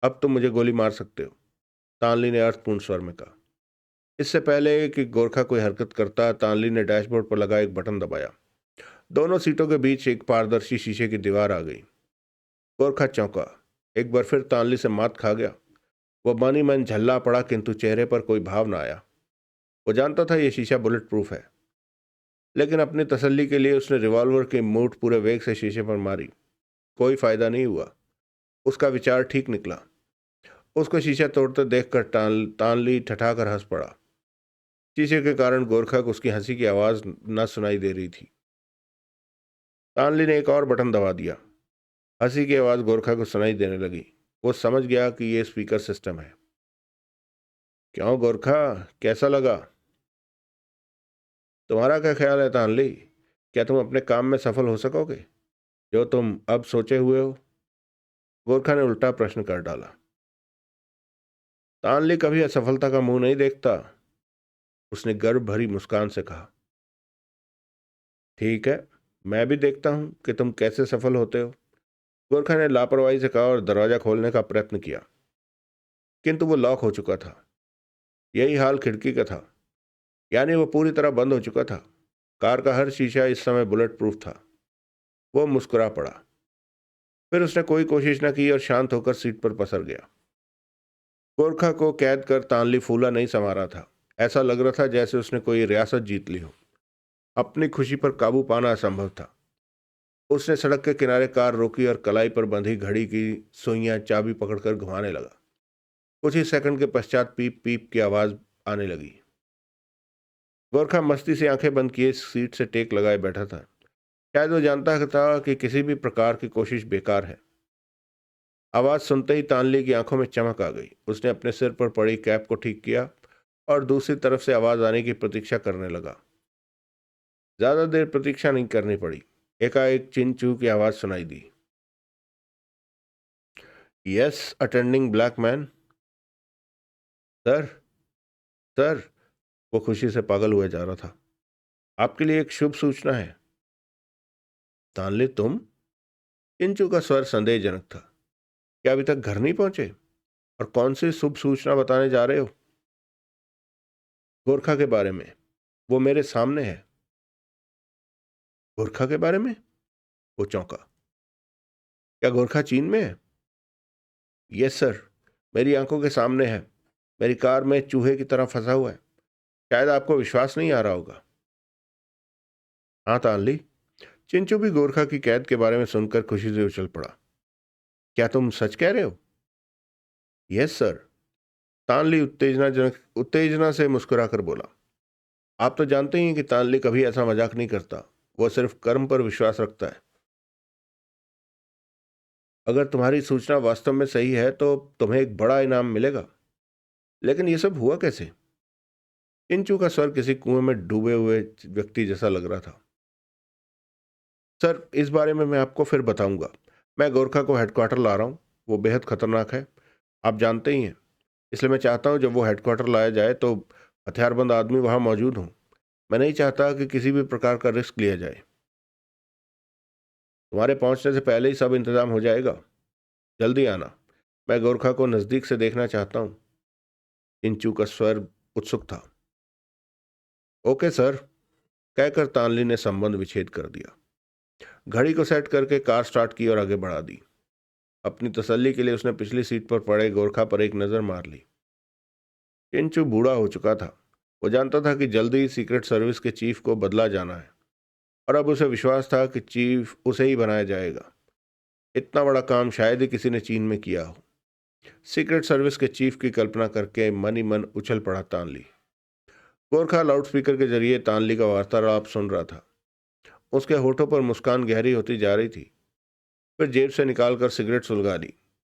अब तुम मुझे गोली मार सकते हो, तानली ने अर्थपूर्ण स्वर में कहा। इससे पहले कि गोरखा कोई हरकत करता, तानली ने डैशबोर्ड पर लगा एक बटन दबाया। दोनों सीटों के बीच एक पारदर्शी शीशे की दीवार आ गई। गोरखा चौंका। एक बार फिर तानली से मात खा गया। वह मानी मन झल्ला पड़ा, किंतु चेहरे पर कोई भाव न आया। वो जानता था यह शीशा बुलेट प्रूफ है, लेकिन अपनी तसल्ली के लिए उसने रिवॉल्वर की मूठ पूरे वेग से शीशे पर मारी। कोई फायदा नहीं हुआ। उसका विचार ठीक निकला। उसको शीशा तोड़ते देखकर तानली ठठाकर हंस पड़ा। शीशे के कारण गोरखा को उसकी हंसी की आवाज न सुनाई दे रही थी। तानली ने एक और बटन दबा दिया। हंसी की आवाज गोरखा को सुनाई देने लगी। वो समझ गया कि यह स्पीकर सिस्टम है। क्यों गोरखा, कैसा लगा? तुम्हारा क्या ख्याल है तानली? क्या तुम अपने काम में सफल हो सकोगे, जो तुम अब सोचे हुए हो? गोरखा ने उल्टा प्रश्न कर डाला। तानली कभी असफलता का मुंह नहीं देखता, उसने गर्व भरी मुस्कान से कहा। ठीक है, मैं भी देखता हूं कि तुम कैसे सफल होते हो। गोरखा ने लापरवाही से कहा और दरवाजा खोलने का प्रयत्न किया, किंतु वो लॉक हो चुका था। यही हाल खिड़की का था, यानी वो पूरी तरह बंद हो चुका था। कार का हर शीशा इस समय बुलेट प्रूफ था। वो मुस्कुरा पड़ा। फिर उसने कोई कोशिश न की और शांत होकर सीट पर पसर गया। गोरखा को कैद कर तानली फूला नहीं समा रहा था। ऐसा लग रहा था जैसे उसने कोई रियासत जीत ली हो। अपनी खुशी पर काबू पाना असंभव था। उसने सड़क के किनारे कार रोकी और कलाई पर बंधी घड़ी की सुइयां चाबी पकड़कर घुमाने लगा। कुछ ही सेकंड के पश्चात पीप पीप की आवाज आने लगी। गोरखा मस्ती से आंखें बंद किए सीट से टेक लगाए बैठा था। शायद वो जानता था कि किसी भी प्रकार की कोशिश बेकार है। आवाज सुनते ही तानली की आंखों में चमक आ गई। उसने अपने सिर पर पड़ी कैप को ठीक किया और दूसरी तरफ से आवाज आने की प्रतीक्षा करने लगा। ज्यादा देर प्रतीक्षा नहीं करनी पड़ी। एकाएक चिन चू की आवाज सुनाई दी। Yes, attending black man. Sir, sir. वो खुशी से पागल हुए जा रहा था। आपके लिए एक शुभ सूचना है। तानली, तुम? चिंचू का स्वर संदेहजनक था। क्या अभी तक घर नहीं पहुंचे? और कौन सी शुभ सूचना बताने जा रहे हो? गोरखा के बारे में। वो मेरे सामने है। गोरखा के बारे में? वो चौंका। क्या गोरखा चीन में है? यस सर, मेरी आंखों के सामने है। मेरी कार में चूहे की तरह फंसा हुआ है। शायद आपको विश्वास नहीं आ रहा होगा। हाँ तानली। चिंचू भी गोरखा की कैद के बारे में सुनकर खुशी से उछल पड़ा। क्या तुम सच कह रहे हो? Yes sir. तानली उत्तेजना से मुस्कुराकर बोला। आप तो जानते ही हैं कि तानली कभी ऐसा मजाक नहीं करता। वो सिर्फ कर्म पर विश्वास रखता है। अगर तुम्हारी सूचना वास्तव में सही है तो तुम्हें एक बड़ा इनाम मिलेगा। लेकिन ये सब हुआ कैसे? चिंचू का स्वर किसी कुएं में डूबे हुए व्यक्ति जैसा लग रहा था। सर, इस बारे में मैं आपको फिर बताऊंगा। मैं गोरखा को हेडक्वार्टर ला रहा हूँ। वो बेहद खतरनाक है, आप जानते ही हैं। इसलिए मैं चाहता हूँ जब वो हेडक्वार्टर लाया जाए तो हथियारबंद आदमी वहाँ मौजूद हों। मैं नहीं चाहता कि किसी भी प्रकार का रिस्क लिया जाए। तुम्हारे पहुंचने से पहले ही सब इंतजाम हो जाएगा। जल्दी आना। मैं गोरखा को नज़दीक से देखना चाहता हूँ। चिंचू का स्वर उत्सुक था। ओके सर, कहकर तानली ने संबंध विच्छेद कर दिया। घड़ी को सेट करके कार स्टार्ट की और आगे बढ़ा दी। अपनी तसल्ली के लिए उसने पिछली सीट पर पड़े गोरखा पर एक नज़र मार ली। चिंचू बूढ़ा हो चुका था। वो जानता था कि जल्दी ही सीक्रेट सर्विस के चीफ को बदला जाना है, और अब उसे विश्वास था कि चीफ उसे ही बनाया जाएगा। इतना बड़ा काम शायद ही किसी ने चीन में किया हो। सीक्रेट सर्विस के चीफ की कल्पना करके मन ही मन उछल पड़ा तानली। गोरखा लाउडस्पीकर के जरिए तानली का वार्तालाप सुन रहा था। उसके होठों पर मुस्कान गहरी होती जा रही थी। फिर जेब से निकालकर सिगरेट सुलगा ली।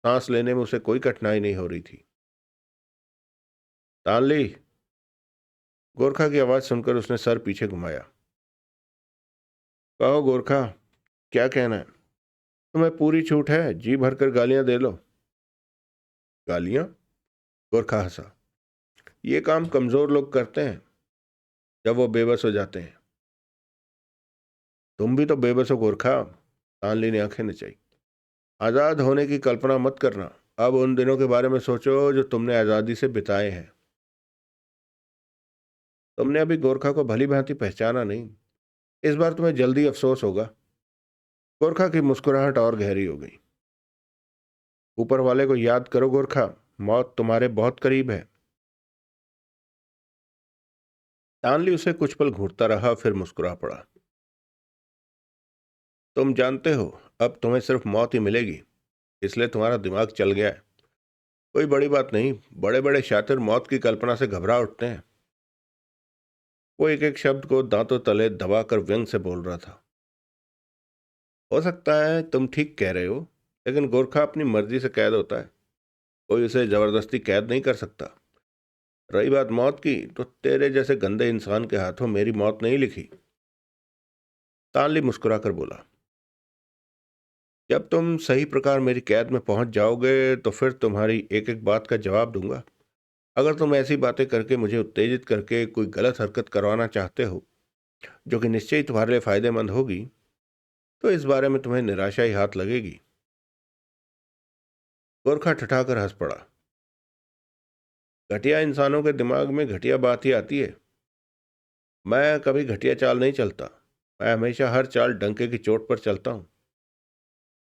सांस लेने में उसे कोई कठिनाई नहीं हो रही थी। तानली, गोरखा की आवाज सुनकर उसने सर पीछे घुमाया। कहो गोरखा, क्या कहना है? तुम्हें पूरी छूट है, जी भरकर गालियां दे लो। गालियां? गोरखा हंसा। ये काम कमजोर लोग करते हैं जब वो बेबस हो जाते हैं। तुम भी तो बेबस हो गोरखा। तानली ने आंखें नचाई। आजाद होने की कल्पना मत करना। अब उन दिनों के बारे में सोचो जो तुमने आजादी से बिताए हैं। तुमने अभी गोरखा को भली भांति पहचाना नहीं। इस बार तुम्हें जल्दी अफसोस होगा। गोरखा की मुस्कुराहट और गहरी हो गई। ऊपर वाले को याद करो गोरखा, मौत तुम्हारे बहुत करीब है। तानली उसे कुछ पल घूरता रहा, फिर मुस्कुरा पड़ा। तुम जानते हो, अब तुम्हें सिर्फ मौत ही मिलेगी, इसलिए तुम्हारा दिमाग चल गया है। कोई बड़ी बात नहीं। बड़े बड़े शातिर मौत की कल्पना से घबरा उठते हैं। वो एक एक शब्द को दांतों तले दबाकर व्यंग से बोल रहा था। हो सकता है तुम ठीक कह रहे हो, लेकिन गोरखा अपनी मर्जी से कैद होता है। कोई उसे जबरदस्ती कैद नहीं कर सकता। रही बात मौत की, तो तेरे जैसे गंदे इंसान के हाथों मेरी मौत नहीं लिखी। तानली मुस्कुराकर बोला। जब तुम सही प्रकार मेरी कैद में पहुंच जाओगे तो फिर तुम्हारी एक एक बात का जवाब दूंगा। अगर तुम ऐसी बातें करके मुझे उत्तेजित करके कोई गलत हरकत करवाना चाहते हो जो कि निश्चय ही तुम्हारे लिए फायदेमंद होगी, तो इस बारे में तुम्हें निराशा ही हाथ लगेगी। गोरखा ठठाकर हंस पड़ा। घटिया इंसानों के दिमाग में घटिया बात ही आती है। मैं कभी घटिया चाल नहीं चलता। मैं हमेशा हर चाल डंके की चोट पर चलता हूं।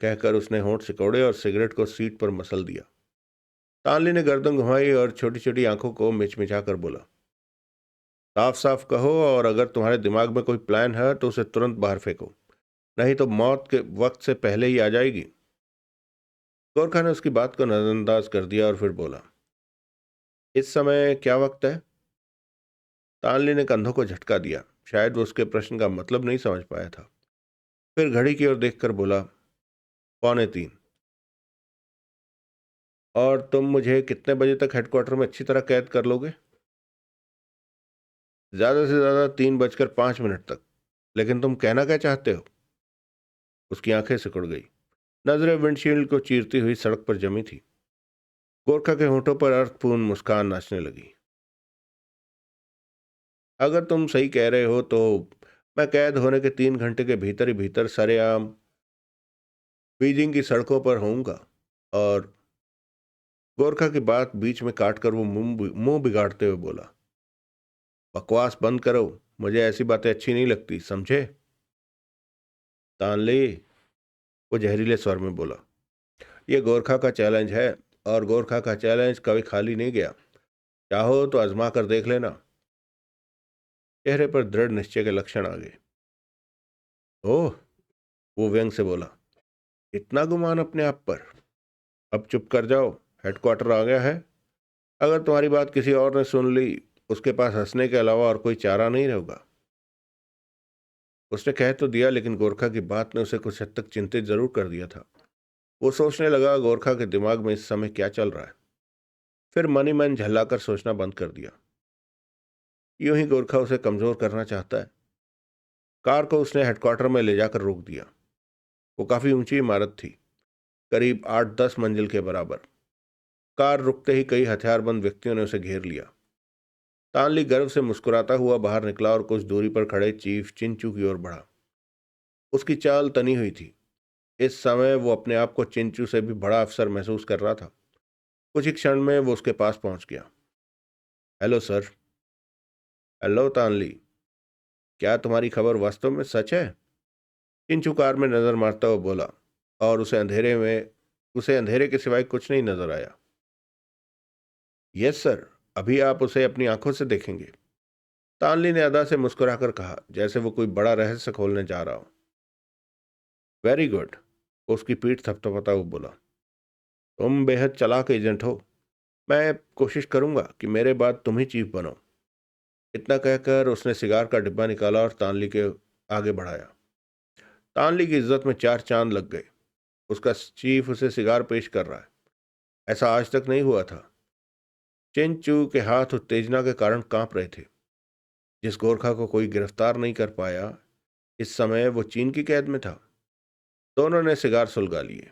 कहकर उसने होंठ सिकोड़े और सिगरेट को सीट पर मसल दिया। तानली ने गर्दन घुमाई और छोटी छोटी आंखों को मिचमिचाकर बोला। साफ साफ कहो, और अगर तुम्हारे दिमाग में कोई प्लान है तो उसे तुरंत बाहर फेंको, नहीं तो मौत के वक्त से पहले ही आ जाएगी। गोरखा ने उसकी बात को नजरअंदाज कर दिया और फिर बोला। इस समय क्या वक्त है? तानली ने कंधों को झटका दिया। शायद वो उसके प्रश्न का मतलब नहीं समझ पाया था। फिर घड़ी की ओर देखकर बोला, 2:45। और तुम मुझे कितने बजे तक हेडक्वार्टर में अच्छी तरह कैद कर लोगे? ज्यादा से ज्यादा 3:05 तक। लेकिन तुम कहना क्या चाहते हो? उसकी आंखें सिकुड़ गई। नजरें विंडशील्ड को चीरती हुई सड़क पर जमी थी। गोरखा के होंठों पर अर्थपूर्ण मुस्कान नाचने लगी। अगर तुम सही कह रहे हो तो मैं कैद होने के 3 घंटे के भीतर ही भीतर सरेआम बीजिंग की सड़कों पर होऊंगा। और गोरखा की बात बीच में काटकर वो मुंह बिगाड़ते हुए बोला, बकवास बंद करो, मुझे ऐसी बातें अच्छी नहीं लगती, समझे? तानली, वो जहरीले स्वर में बोला, ये गोरखा का चैलेंज है, और गोरखा का चैलेंज कभी खाली नहीं गया। चाहो तो आजमा कर देख लेना। चेहरे पर दृढ़ निश्चय के लक्षण आ गए। ओह, वो व्यंग से बोला, इतना गुमान अपने आप पर? अब चुप कर जाओ, हेडक्वार्टर आ गया है। अगर तुम्हारी बात किसी और ने सुन ली, उसके पास हंसने के अलावा और कोई चारा नहीं होगा। उसने कह तो दिया, लेकिन गोरखा की बात ने उसे कुछ हद तक चिंतित जरूर कर दिया था। वो सोचने लगा, गोरखा के दिमाग में इस समय क्या चल रहा है। फिर मन ही मन झल्लाकर सोचना बंद कर दिया। यूं ही गोरखा उसे कमजोर करना चाहता है। कार को उसने हेडक्वार्टर में ले जाकर रोक दिया। वो काफी ऊंची इमारत थी, करीब 8-10 मंजिल के बराबर। कार रुकते ही कई हथियारबंद व्यक्तियों ने उसे घेर लिया। तानली गर्व से मुस्कुराता हुआ बाहर निकला और कुछ दूरी पर खड़े चीफ चिंचू की ओर बढ़ा। उसकी चाल तनी हुई थी। इस समय वो अपने आप को चिंचू से भी बड़ा अफसर महसूस कर रहा था। कुछ ही क्षण में वो उसके पास पहुंच गया। Hello sir. हेलो तानली, क्या तुम्हारी खबर वास्तव में सच है? चिंचू कार में नजर मारता हुआ बोला, और उसे अंधेरे के सिवाय कुछ नहीं नजर आया। यस सर, अभी आप उसे अपनी आंखों से देखेंगे। तानली ने अदा से मुस्कुराकर कहा, जैसे वो कोई बड़ा रहस्य खोलने जा रहा हो। वेरी गुड, उसकी पीठ थपथपाता हुआ बोला, तुम बेहद चालाक एजेंट हो। मैं कोशिश करूंगा कि मेरे बाद तुम ही चीफ बनो। इतना कहकर उसने सिगार का डिब्बा निकाला और तानली के आगे बढ़ाया। तानली की इज्जत में 4 चांद लग गए। उसका चीफ उसे सिगार पेश कर रहा है, ऐसा आज तक नहीं हुआ था। चिंचू के हाथ उत्तेजना के कारण कांप रहे थे। जिस गोरखा को कोई गिरफ्तार नहीं कर पाया, इस समय वो चीन की कैद में था। दोनों ने सिगार सुलगा लिए।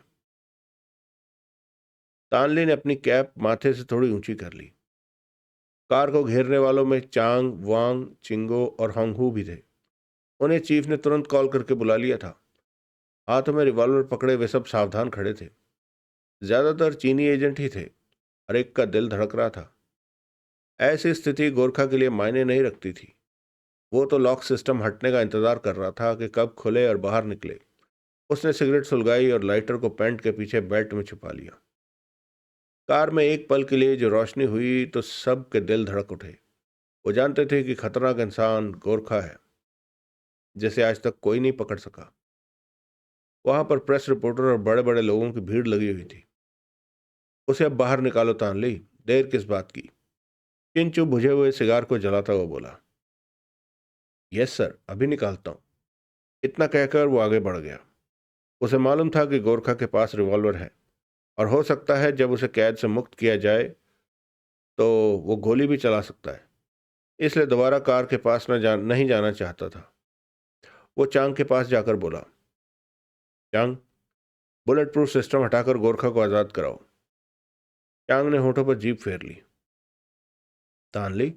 तानली ने अपनी कैप माथे से थोड़ी ऊंची कर ली। कार को घेरने वालों में चांग, वांग, चिंगो और होंगहू भी थे। उन्हें चीफ ने तुरंत कॉल करके बुला लिया था। हाथों में रिवॉल्वर पकड़े वे सब सावधान खड़े थे। ज्यादातर चीनी एजेंट ही थे। हर एक का दिल धड़क रहा था। ऐसी स्थिति गोरखा के लिए मायने नहीं रखती थी। वो तो लॉक सिस्टम हटने का इंतजार कर रहा था कि कब खुले और बाहर निकले। उसने सिगरेट सुलगाई और लाइटर को पैंट के पीछे बेल्ट में छुपा लिया। कार में एक पल के लिए जो रोशनी हुई तो सब के दिल धड़क उठे। वो जानते थे कि खतरनाक इंसान गोरखा है, जिसे आज तक कोई नहीं पकड़ सका। वहां पर प्रेस रिपोर्टर और बड़े बड़े लोगों की भीड़ लगी हुई थी। उसे अब बाहर निकालो तानली, देर किस बात की? चिंचू बुझे हुए सिगार को जलाता हुआ बोला। यस सर, अभी निकालता हूं। इतना कहकर वो आगे बढ़ गया। उसे मालूम था कि गोरखा के पास रिवॉल्वर है, और हो सकता है जब उसे कैद से मुक्त किया जाए तो वो गोली भी चला सकता है। इसलिए दोबारा कार के पास नहीं जाना चाहता था। वो चांग के पास जाकर बोला, चांग, बुलेट प्रूफ सिस्टम हटाकर गोरखा को आज़ाद कराओ। चांग ने होठों पर जीभ फेर ली। तानली,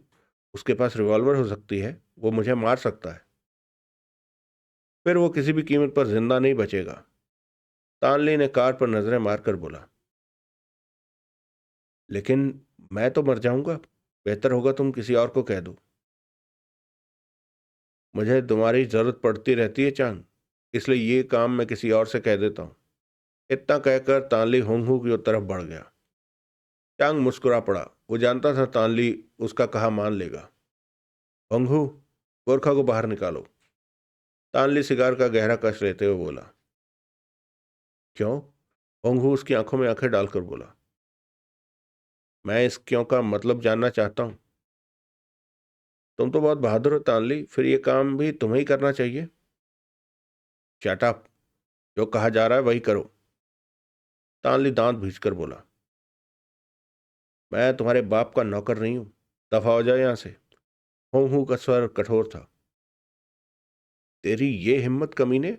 उसके पास रिवॉल्वर हो सकती है, वो मुझे मार सकता है। फिर वो किसी भी कीमत पर जिंदा नहीं बचेगा। तानली ने कार पर नजरें मारकर बोला, लेकिन मैं तो मर जाऊंगा। बेहतर होगा तुम किसी और को कह दो। मुझे तुम्हारी जरूरत पड़ती रहती है चांद, इसलिए ये काम मैं किसी और से कह देता हूँ। इतना कहकर तानली होंगहू की तरफ बढ़ गया। चांग मुस्कुरा पड़ा। वो जानता था तानली उसका कहा मान लेगा। होंगहू, गोरखा को बाहर निकालो। तानली सिगार का गहरा कश लेते हुए बोला। क्यों? होंगहू उसकी आंखों में आंखें डालकर बोला। मैं इस क्यों का मतलब जानना चाहता हूँ। तुम तो बहुत बहादुर हो तानली, फिर ये काम भी तुम्हें ही करना चाहिए। शट अप, जो कहा जा रहा है वही करो। तानली दांत भींचकर बोला, मैं तुम्हारे बाप का नौकर नहीं हूं। दफा हो जाए यहां से। होंगहू का स्वर कठोर था। तेरी ये हिम्मत कमीने!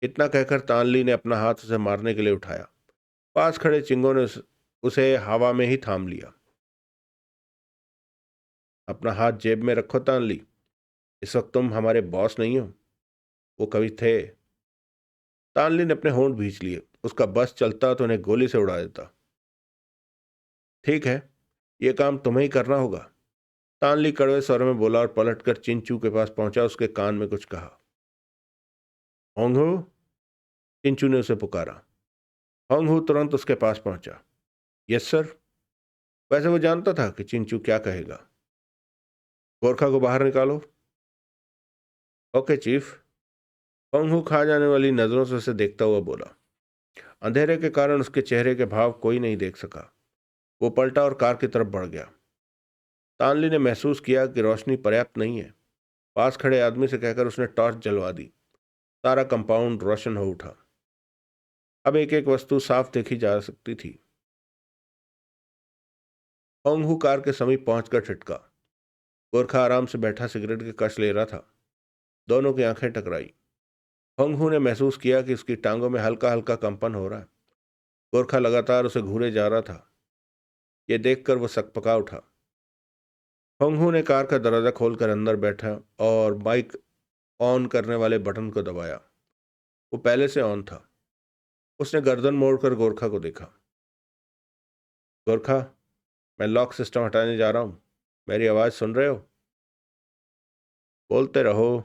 इतना कहकर तानली ने अपना हाथ उसे मारने के लिए उठाया। पास खड़े चिंगों ने उसे हवा में ही थाम लिया। अपना हाथ जेब में रखो तानली, इस वक्त तुम हमारे बॉस नहीं हो, वो कभी थे। तानली ने अपने होंठ भींच लिए। उसका बस चलता तो उन्हें गोली से उड़ा देता। ठीक है, ये काम तुम्हें ही करना होगा, तानली कड़वे स्वर में बोला और पलटकर चिंचू के पास पहुंचा। उसके कान में कुछ कहा। होंगहू, चिंचू ने उसे पुकारा। होंगहू तुरंत उसके पास पहुंचा। Yes sir. वैसे वो जानता था कि चिंचू क्या कहेगा। गोरखा को बाहर निकालो। Okay chief. होंगहू खा जाने वाली नजरों से उसे देखता हुआ बोला। अंधेरे के कारण उसके चेहरे के भाव कोई नहीं देख सका। वो पलटा और कार की तरफ बढ़ गया। तानली ने महसूस किया कि रोशनी पर्याप्त नहीं है। पास खड़े आदमी से कहकर उसने टॉर्च जलवा दी। सारा कंपाउंड रोशन हो उठा। अब एक एक वस्तु साफ देखी जा सकती थी। होंगहू कार के समीप पहुंचकर ठिठका। गोरखा आराम से बैठा सिगरेट के कश ले रहा था। दोनों की आंखें टकराई। होंगहू ने महसूस किया कि उसकी टांगों में हल्का हल्का कंपन हो रहा है। गोरखा लगातार उसे घूरे जा रहा था। ये देखकर वो सकपका उठा। होंगहू ने कार का दरवाजा खोलकर अंदर बैठा और बाइक ऑन करने वाले बटन को दबाया। वो पहले से ऑन था। उसने गर्दन मोड़कर गोरखा को देखा। गोरखा, मैं लॉक सिस्टम हटाने जा रहा हूं, मेरी आवाज सुन रहे हो? बोलते रहो।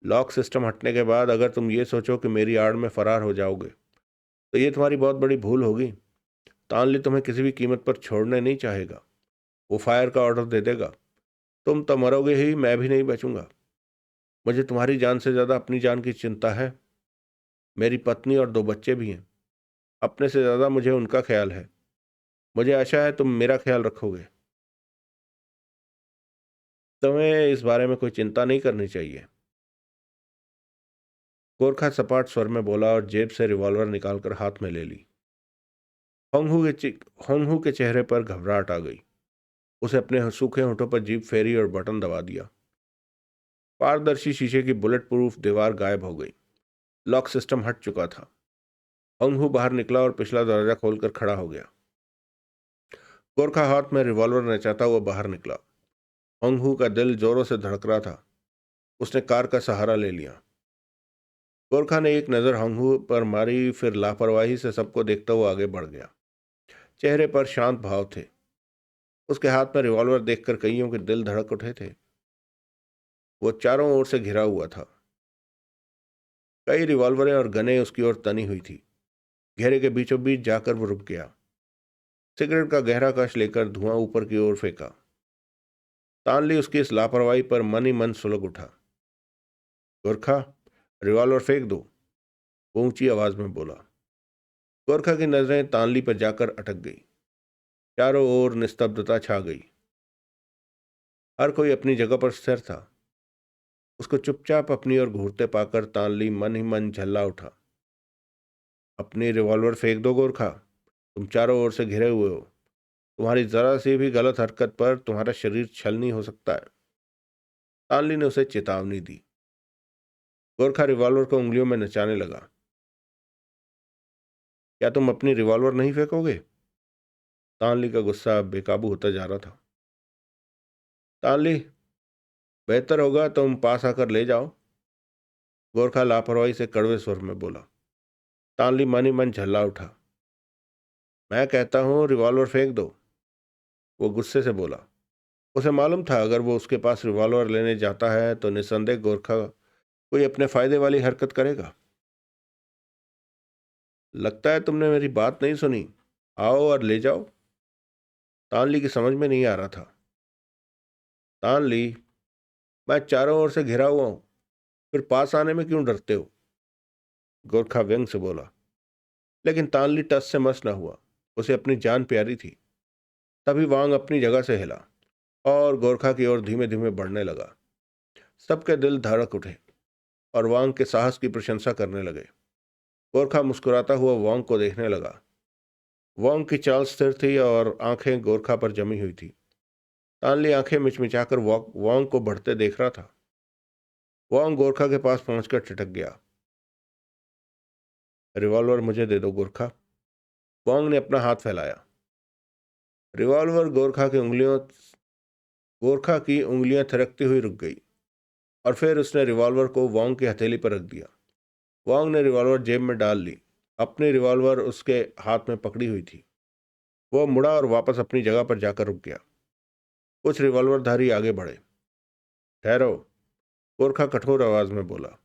लॉक सिस्टम हटने के बाद अगर तुम ये सोचो कि मेरी आड़ में फरार हो जाओगे तो ये तुम्हारी बहुत बड़ी भूल होगी। तानली तुम्हें किसी भी कीमत पर छोड़ने नहीं चाहेगा। वो फायर का ऑर्डर दे देगा। तुम तो मरोगे ही, मैं भी नहीं बचूंगा। मुझे तुम्हारी जान से ज्यादा अपनी जान की चिंता है। मेरी पत्नी और 2 बच्चे भी हैं। अपने से ज्यादा मुझे उनका ख्याल है। मुझे आशा है तुम मेरा ख्याल रखोगे। तुम्हें इस बारे में कोई चिंता नहीं करनी चाहिए। गोरखा सपाट स्वर में बोला और जेब से रिवॉल्वर निकालकर हाथ में ले ली। होंगहू के चेहरे पर घबराहट आ गई। उसे अपने सूखे होंठों पर जीभ फेरी और बटन दबा दिया। पारदर्शी शीशे की बुलेट प्रूफ दीवार गायब हो गई। लॉक सिस्टम हट चुका था। होंगहू बाहर निकला और पिछला दरवाजा खोलकर खड़ा हो गया। गोरखा हाथ में रिवॉल्वर नचाता हुआ बाहर निकला। होंगहू का दिल जोरों से धड़क रहा था। उसने कार का सहारा ले लिया। गोरखा ने एक नज़र होंगहू पर मारी, फिर लापरवाही से सबको देखता हुआ आगे बढ़ गया। चेहरे पर शांत भाव थे। उसके हाथ में रिवॉल्वर देखकर कईयों के दिल धड़क उठे थे। वो चारों ओर से घिरा हुआ था। कई रिवॉल्वरें और गनें उसकी ओर तनी हुई थी। घेरे के बीचों बीच जाकर वो रुक गया। सिगरेट का गहरा कश लेकर धुआं ऊपर की ओर फेंका। तानली उसकी इस लापरवाही पर मन ही मन सुलग उठा। गोरखा, रिवॉल्वर फेंक दो, वो ऊंची आवाज में बोला। गोरखा की नजरें तानली पर जाकर अटक गई। चारों ओर निस्तब्धता छा गई। हर कोई अपनी जगह पर स्थिर था। उसको चुपचाप अपनी ओर घूरते पाकर तानली मन ही मन झल्ला उठा। अपनी रिवॉल्वर फेंक दो गोरखा, तुम चारों ओर से घिरे हुए हो। तुम्हारी जरा सी भी गलत हरकत पर तुम्हारा शरीर छलनी हो सकता है। तानली ने उसे चेतावनी दी। गोरखा रिवॉल्वर को उंगलियों में नचाने लगा। क्या तुम अपनी रिवॉल्वर नहीं फेंकोगे? तानली का गुस्सा बेकाबू होता जा रहा था। तानली, बेहतर होगा तुम पास आकर ले जाओ, गोरखा लापरवाही से कड़वे स्वर में बोला। तानली मन ही मन झल्ला उठा। मैं कहता हूं रिवॉल्वर फेंक दो, वो गुस्से से बोला। उसे मालूम था अगर वो उसके पास रिवॉल्वर लेने जाता है तो निस्संदेह गोरखा कोई अपने फायदे वाली हरकत करेगा। लगता है तुमने मेरी बात नहीं सुनी। आओ और ले जाओ। तानली की समझ में नहीं आ रहा था। तानली, मैं चारों ओर से घिरा हुआ हूं, फिर पास आने में क्यों डरते हो? गोरखा व्यंग से बोला। लेकिन तानली टस से मस न हुआ। उसे अपनी जान प्यारी थी। तभी वांग अपनी जगह से हिला और गोरखा की ओर धीमे धीमे बढ़ने लगा। सबके दिल धड़क उठे और वांग के साहस की प्रशंसा करने लगे। गोरखा मुस्कुराता हुआ वांग को देखने लगा। वांग की चाल स्थिर थी और आंखें गोरखा पर जमी हुई थी। तानली आंखें मिचमिचाकर वांग को बढ़ते देख रहा था। वांग गोरखा के पास पहुंचकर ठिठक गया। रिवॉल्वर मुझे दे दो गोरखा। वांग ने अपना हाथ फैलाया। रिवॉल्वर गोरखा की उंगलियों गोरखा की उंगलियां थिरकती हुई रुक गई और फिर उसने रिवॉल्वर को वांग की हथेली पर रख दिया। वांग ने रिवॉल्वर जेब में डाल ली। अपनी रिवॉल्वर उसके हाथ में पकड़ी हुई थी। वह मुड़ा और वापस अपनी जगह पर जाकर रुक गया। कुछ रिवॉल्वरधारी आगे बढ़े। ठहरो, गोरखा कठोर आवाज में बोला।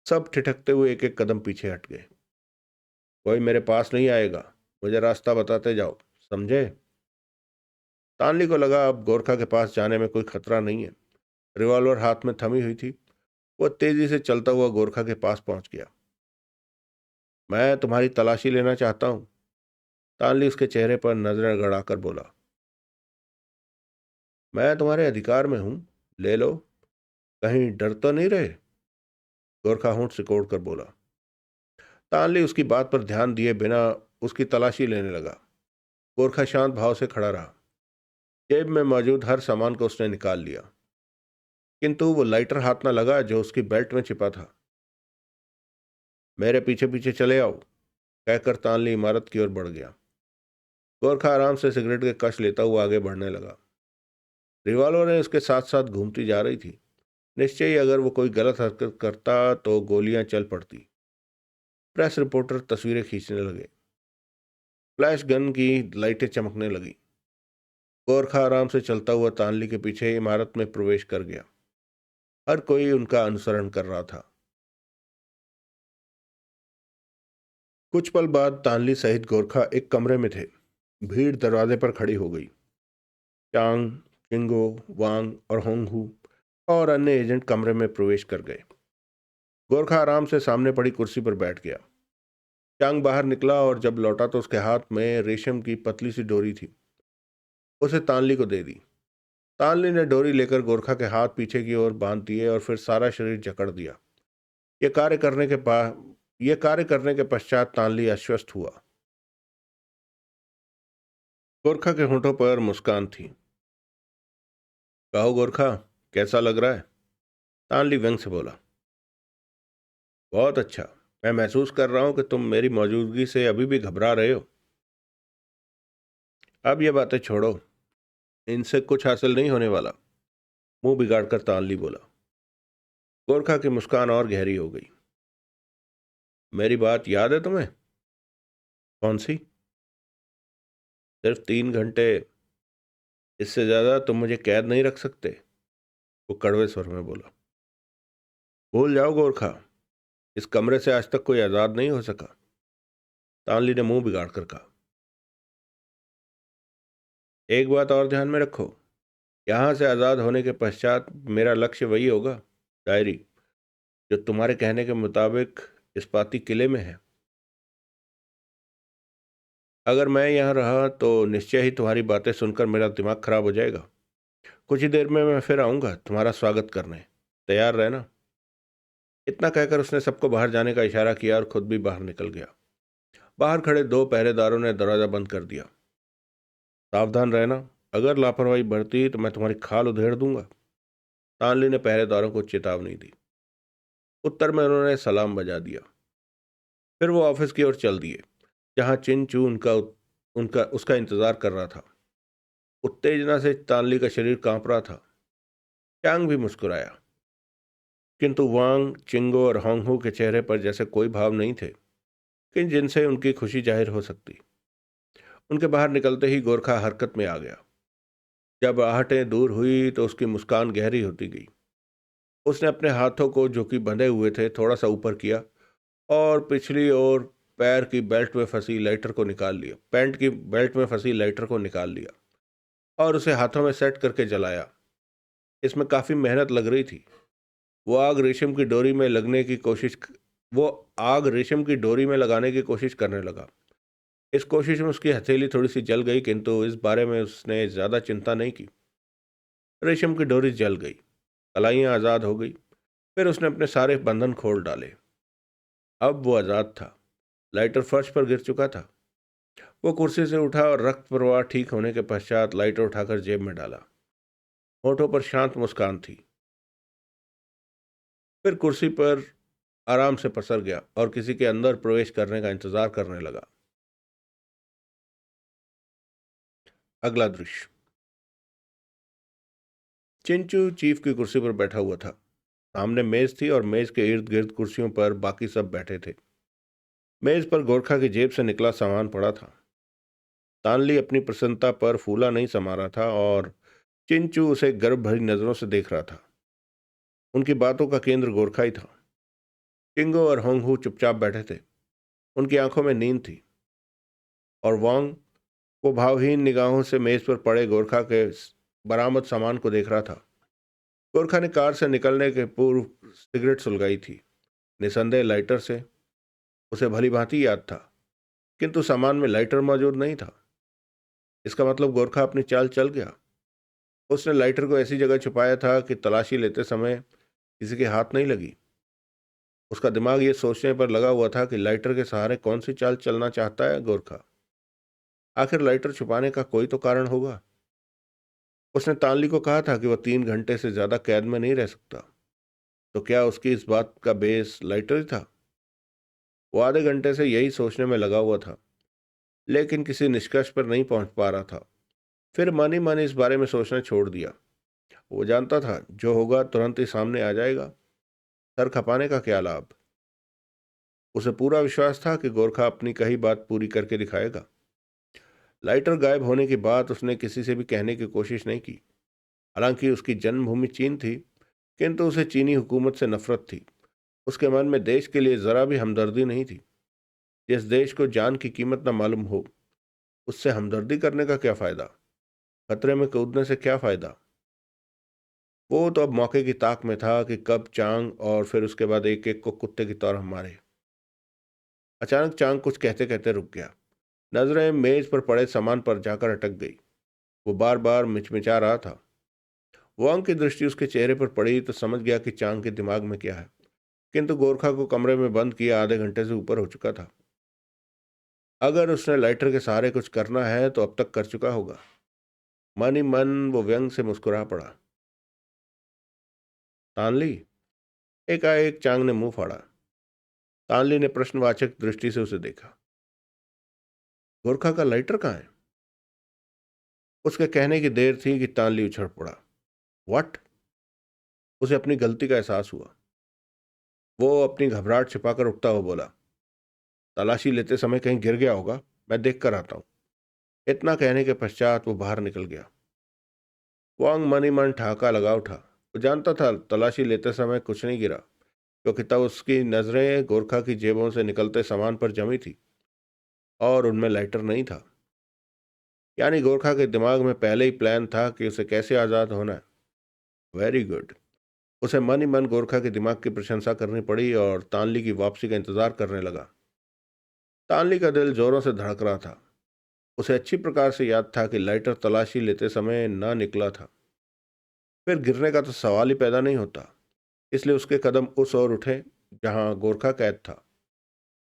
सब ठिठकते हुए एक एक कदम पीछे हट गए। कोई मेरे पास नहीं आएगा, मुझे रास्ता बताते जाओ, समझे? तानली को लगा अब गोरखा के पास जाने में कोई खतरा नहीं है। रिवॉल्वर हाथ में थमी हुई थी। वह तेजी से चलता हुआ गोरखा के पास पहुंच गया। मैं तुम्हारी तलाशी लेना चाहता हूं, तानली उसके चेहरे पर नजरें गड़ाकर बोला। मैं तुम्हारे अधिकार में हूं, ले लो, कहीं डर तो नहीं रहे? गोरखा होंठ सिकोड़ कर बोला। तानली उसकी बात पर ध्यान दिए बिना उसकी तलाशी लेने लगा। गोरखा शांत भाव से खड़ा रहा। जेब में मौजूद हर सामान को उसने निकाल लिया, किंतु वो लाइटर हाथ न लगा जो उसकी बेल्ट में छिपा था। मेरे पीछे पीछे चले आओ, कहकर तानली इमारत की ओर बढ़ गया। गोरखा आराम से सिगरेट के कश लेता हुआ आगे बढ़ने लगा। रिवॉल्वर उसके साथ साथ घूमती जा रही थी। निश्चय ही अगर वो कोई गलत हरकत करता तो गोलियां चल पड़ती। प्रेस रिपोर्टर तस्वीरें खींचने लगे। फ्लैश गन की लाइटें चमकने लगी। गोरखा आराम से चलता हुआ तानली के पीछे इमारत में प्रवेश कर गया। हर कोई उनका अनुसरण कर रहा था। कुछ पल बाद तानली सहित गोरखा एक कमरे में थे। भीड़ दरवाजे पर खड़ी हो गई। चांग, चिंगो, वांग और होंगहू और अन्य एजेंट कमरे में प्रवेश कर गए। गोरखा आराम से सामने पड़ी कुर्सी पर बैठ गया। चांग बाहर निकला और जब लौटा तो उसके हाथ में रेशम की पतली सी डोरी थी। उसे तानली को दे दी। तानली ने डोरी लेकर गोरखा के हाथ पीछे की ओर बांध दिए और फिर सारा शरीर जकड़ दिया। यह कार्य करने के पश्चात तानली आश्वस्त हुआ। गोरखा के होंठों पर मुस्कान थी। कहो गोरखा, कैसा लग रहा है? तानली व्यंग से बोला। बहुत अच्छा। मैं महसूस कर रहा हूं कि तुम मेरी मौजूदगी से अभी भी घबरा रहे हो। अब ये बातें छोड़ो, इनसे कुछ हासिल नहीं होने वाला, मुंह बिगाड़कर तानली बोला। गोरखा की मुस्कान और गहरी हो गई। मेरी बात याद है तुम्हें? कौन सी? सिर्फ 3 घंटे, इससे ज्यादा तुम मुझे कैद नहीं रख सकते, वो कड़वे स्वर में बोला। भूल जाओ गोरखा, इस कमरे से आज तक कोई आजाद नहीं हो सका, तानली ने मुंह बिगाड़ कर कहा। एक बात और ध्यान में रखो, यहां से आजाद होने के पश्चात मेरा लक्ष्य वही होगा, डायरी, जो तुम्हारे कहने के मुताबिक इस्पाती किले में है। अगर मैं यहाँ रहा तो निश्चय ही तुम्हारी बातें सुनकर मेरा दिमाग खराब हो जाएगा। कुछ ही देर में मैं फिर आऊँगा तुम्हारा स्वागत करने, तैयार रहना। इतना कहकर उसने सबको बाहर जाने का इशारा किया और खुद भी बाहर निकल गया। बाहर खड़े 2 पहरेदारों ने दरवाज़ा बंद कर दिया। सावधान रहना, अगर लापरवाही बरती तो मैं तुम्हारी खाल उधेड़ दूंगा, तानली ने पहरेदारों को चेतावनी दी। उत्तर में उन्होंने सलाम बजा दिया। फिर वो ऑफिस की ओर चल दिए, जहाँ चिन चू उनका उनका उसका इंतजार कर रहा था। उत्तेजना से तानली का शरीर कांप रहा था। चांग भी मुस्कुराया, किंतु वांग, चिंगो और होंगहू के चेहरे पर जैसे कोई भाव नहीं थे कि जिनसे उनकी खुशी जाहिर हो सकती। उनके बाहर निकलते ही गोरखा हरकत में आ गया। जब आहटें दूर हुई तो उसकी मुस्कान गहरी होती गई। उसने अपने हाथों को, जो कि बंधे हुए थे, थोड़ा सा ऊपर किया और पिछली ओर पैर की बेल्ट में फंसी लाइटर को निकाल लिया पैंट की बेल्ट में फंसी लाइटर को निकाल लिया और उसे हाथों में सेट करके जलाया। इसमें काफ़ी मेहनत लग रही थी। वो आग रेशम की डोरी में लगने की कोशिश वो आग रेशम की डोरी में लगाने की कोशिश करने लगा। इस कोशिश में उसकी हथेली थोड़ी सी जल गई, किंतु इस बारे में उसने ज़्यादा चिंता नहीं की। रेशम की डोरी जल गई, कलाइयाँ आज़ाद हो गई। फिर उसने अपने सारे बंधन खोल डाले। अब वो आज़ाद था। लाइटर फर्श पर गिर चुका था। वो कुर्सी से उठा और रक्त प्रवाह ठीक होने के पश्चात लाइटर उठाकर जेब में डाला। होठों पर शांत मुस्कान थी। फिर कुर्सी पर आराम से पसर गया और किसी के अंदर प्रवेश करने का इंतजार करने लगा। अगला दृश्य। चिंचू चीफ की कुर्सी पर बैठा हुआ था। सामने मेज थी और मेज के इर्द गिर्द कुर्सियों पर बाकी सब बैठे थे। मेज पर गोरखा की जेब से निकला सामान पड़ा था। तानली अपनी प्रसन्नता पर फूला नहीं समा रहा था और चिंचू उसे गर्व भरी नजरों से देख रहा था। उनकी बातों का केंद्र गोरखा ही था। टिंगो और होंगहू चुपचाप बैठे थे। उनकी आंखों में नींद थी और वांग वो भावहीन निगाहों से मेज पर पड़े गोरखा के बरामद सामान को देख रहा था। गोरखा ने कार से निकलने के पूर्व सिगरेट सुलगाई थी। निसंदेह लाइटर से उसे भली भांति याद था, किंतु सामान में लाइटर मौजूद नहीं था। इसका मतलब गोरखा अपनी चाल चल गया। उसने लाइटर को ऐसी जगह छुपाया था कि तलाशी लेते समय किसी के हाथ नहीं लगी। उसका दिमाग ये सोचने पर लगा हुआ था कि लाइटर के सहारे कौन सी चाल चलना चाहता है गोरखा। आखिर लाइटर छुपाने का कोई तो कारण होगा। उसने तानली को कहा था कि वह 3 घंटे से ज्यादा कैद में नहीं रह सकता। तो क्या उसकी इस बात का बेस लाइटर ही था? वो आधे घंटे से यही सोचने में लगा हुआ था, लेकिन किसी निष्कर्ष पर नहीं पहुंच पा रहा था। फिर मन ही मन इस बारे में सोचना छोड़ दिया। वो जानता था जो होगा तुरंत ही सामने आ जाएगा। सर खपाने का क्या लाभ। उसे पूरा विश्वास था कि गोरखा अपनी कही बात पूरी करके दिखाएगा। लाइटर गायब होने की बात उसने किसी से भी कहने की कोशिश नहीं की। हालांकि उसकी जन्मभूमि चीन थी, किंतु उसे चीनी हुकूमत से नफरत थी। उसके मन में देश के लिए जरा भी हमदर्दी नहीं थी। जिस देश को जान की कीमत न मालूम हो, उससे हमदर्दी करने का क्या फायदा। खतरे में कूदने से क्या फायदा। वो तो अब मौके की ताक में था कि कब चांग और फिर उसके बाद एक एक को कुत्ते की तरह मारे। अचानक चांग कुछ कहते कहते रुक गया। नजरें मेज पर पड़े सामान पर जाकर अटक गई। वो बार बार मिचमिचा रहा था। वांग की दृष्टि उसके चेहरे पर पड़ी तो समझ गया कि चांग के दिमाग में क्या है, किंतु गोरखा को कमरे में बंद किया आधे घंटे से ऊपर हो चुका था। अगर उसने लाइटर के सहारे कुछ करना है तो अब तक कर चुका होगा। मन ही मन वो व्यंग से मुस्कुरा पड़ा। तानली। एकाएक चांग ने मुंह फाड़ा। तानली ने प्रश्नवाचक दृष्टि से उसे देखा। गोरखा का लाइटर कहाँ है? उसके कहने की देर थी कि तानली उछल पड़ा। व्हाट? उसे अपनी गलती का एहसास हुआ। वो अपनी घबराहट छिपाकर उठता हुआ बोला, तलाशी लेते समय कहीं गिर गया होगा, मैं देख कर आता हूं। इतना कहने के पश्चात वो बाहर निकल गया। वांग मन ही मन ठहाका लगा उठा। वो जानता था तलाशी लेते समय कुछ नहीं गिरा, क्योंकि तब उसकी नजरें गोरखा की जेबों से निकलते सामान पर जमी थी और उनमें लाइटर नहीं था। यानी गोरखा के दिमाग में पहले ही प्लान था कि उसे कैसे आज़ाद होना है। Very good. उसे मन ही मन गोरखा के दिमाग की प्रशंसा करनी पड़ी और तानली की वापसी का इंतजार करने लगा। तानली का दिल जोरों से धड़क रहा था। उसे अच्छी प्रकार से याद था कि लाइटर तलाशी लेते समय ना निकला था। फिर गिरने का तो सवाल ही पैदा नहीं होता। इसलिए उसके कदम उस ओर उठे जहां गोरखा कैद था।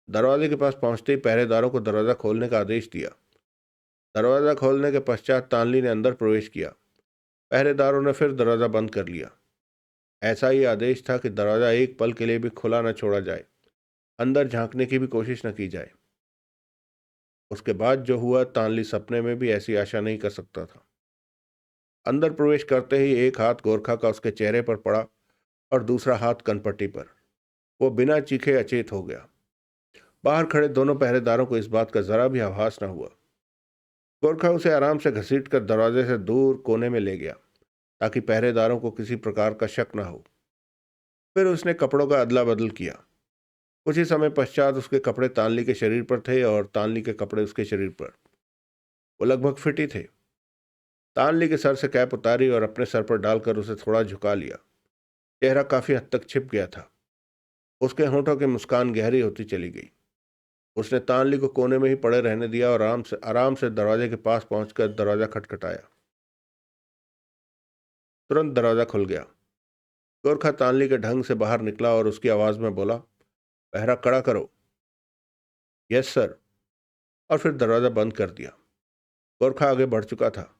दरवाजे के पास पहुंचते ही पहरेदारों को दरवाजा खोलने का आदेश दिया। दरवाजा खोलने के पश्चात तानली ने अंदर प्रवेश किया। पहरेदारों ने फिर दरवाजा बंद कर लिया। ऐसा ही आदेश था कि दरवाजा एक पल के लिए भी खुला न छोड़ा जाए, अंदर झांकने की भी कोशिश न की जाए। उसके बाद जो हुआ, तानली सपने में भी ऐसी आशा नहीं कर सकता था। अंदर प्रवेश करते ही एक हाथ गोरखा का उसके चेहरे पर पड़ा और दूसरा हाथ कनपट्टी पर। वो बिना चीखे अचेत हो गया। बाहर खड़े दोनों पहरेदारों को इस बात का जरा भी आभास न हुआ। गोरखा उसे आराम से घसीट कर दरवाजे से दूर कोने में ले गया, ताकि पहरेदारों को किसी प्रकार का शक न हो। फिर उसने कपड़ों का अदला बदल किया। कुछ ही समय पश्चात उसके कपड़े तानली के शरीर पर थे और तानली के कपड़े उसके शरीर पर। वो लगभग फिट ही थे। तानली के सर से कैप उतारी और अपने सर पर डालकर उसे थोड़ा झुका लिया। चेहरा काफी हद तक छिप गया था। उसके होंठों की मुस्कान गहरी होती चली गई। उसने तानली को कोने में ही पड़े रहने दिया और आराम से दरवाजे के पास पहुंचकर दरवाजा खटखटाया। तुरंत दरवाजा खुल गया। गोरखा तानली के ढंग से बाहर निकला और उसकी आवाज में बोला, पहरा कड़ा करो। Yes sir. और फिर दरवाजा बंद कर दिया। गोरखा आगे बढ़ चुका था।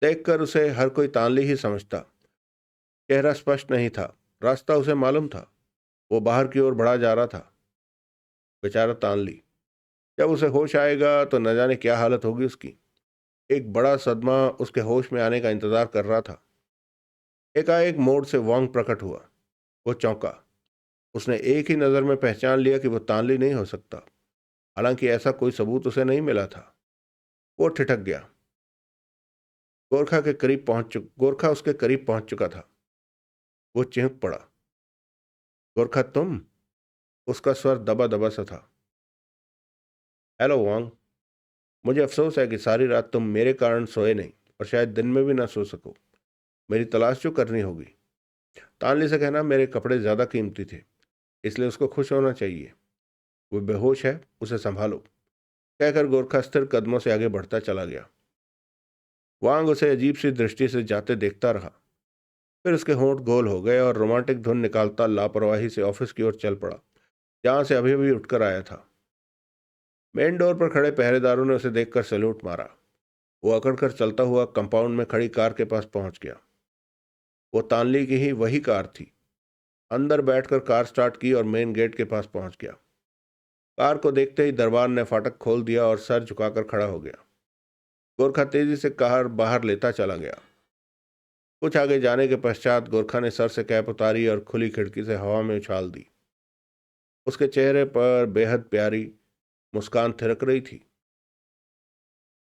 देखकर उसे हर कोई तानली ही समझता। चेहरा स्पष्ट नहीं था, रास्ता उसे मालूम था। वो बाहर की ओर बढ़ा जा रहा था। बेचारा तानली। जब उसे होश आएगा तो न जाने क्या हालत होगी उसकी। एक बड़ा सदमा उसके होश में आने का इंतजार कर रहा था। एकाएक मोड़ से वांग प्रकट हुआ। वो चौंका। उसने एक ही नजर में पहचान लिया कि वो तानली नहीं हो सकता, हालांकि ऐसा कोई सबूत उसे नहीं मिला था। वो ठिठक गया। गोरखा उसके करीब पहुंच चुका था। वो चिंक पड़ा। गोरखा, तुम? उसका स्वर दबा दबा सा था। हेलो वांग। मुझे अफसोस है कि सारी रात तुम मेरे कारण सोए नहीं, और शायद दिन में भी ना सो सको। मेरी तलाश जो करनी होगी। तानली से कहना मेरे कपड़े ज्यादा कीमती थे, इसलिए उसको खुश होना चाहिए। वो बेहोश है, उसे संभालो, कहकर गोरखा स्थिर कदमों से आगे बढ़ता चला गया। वांग उसे अजीब सी दृष्टि से जाते देखता रहा। फिर उसके होंठ गोल हो गए और रोमांटिक धुन निकालता लापरवाही से ऑफिस की ओर चल पड़ा, जहां से अभी अभी उठकर आया था। मेन डोर पर खड़े पहरेदारों ने उसे देखकर सैल्यूट मारा। वो अकड़कर चलता हुआ कंपाउंड में खड़ी कार के पास पहुंच गया। वो तानली की ही वही कार थी। अंदर बैठकर कार स्टार्ट की और मेन गेट के पास पहुंच गया। कार को देखते ही दरबार ने फाटक खोल दिया और सर झुकाकर खड़ा हो गया। गोरखा तेजी से कार बाहर लेता चला गया। कुछ आगे जाने के पश्चात गोरखा ने सर से कैप उतारी और खुली खिड़की से हवा में उछाल दी। उसके चेहरे पर बेहद प्यारी मुस्कान थिरक रही थी।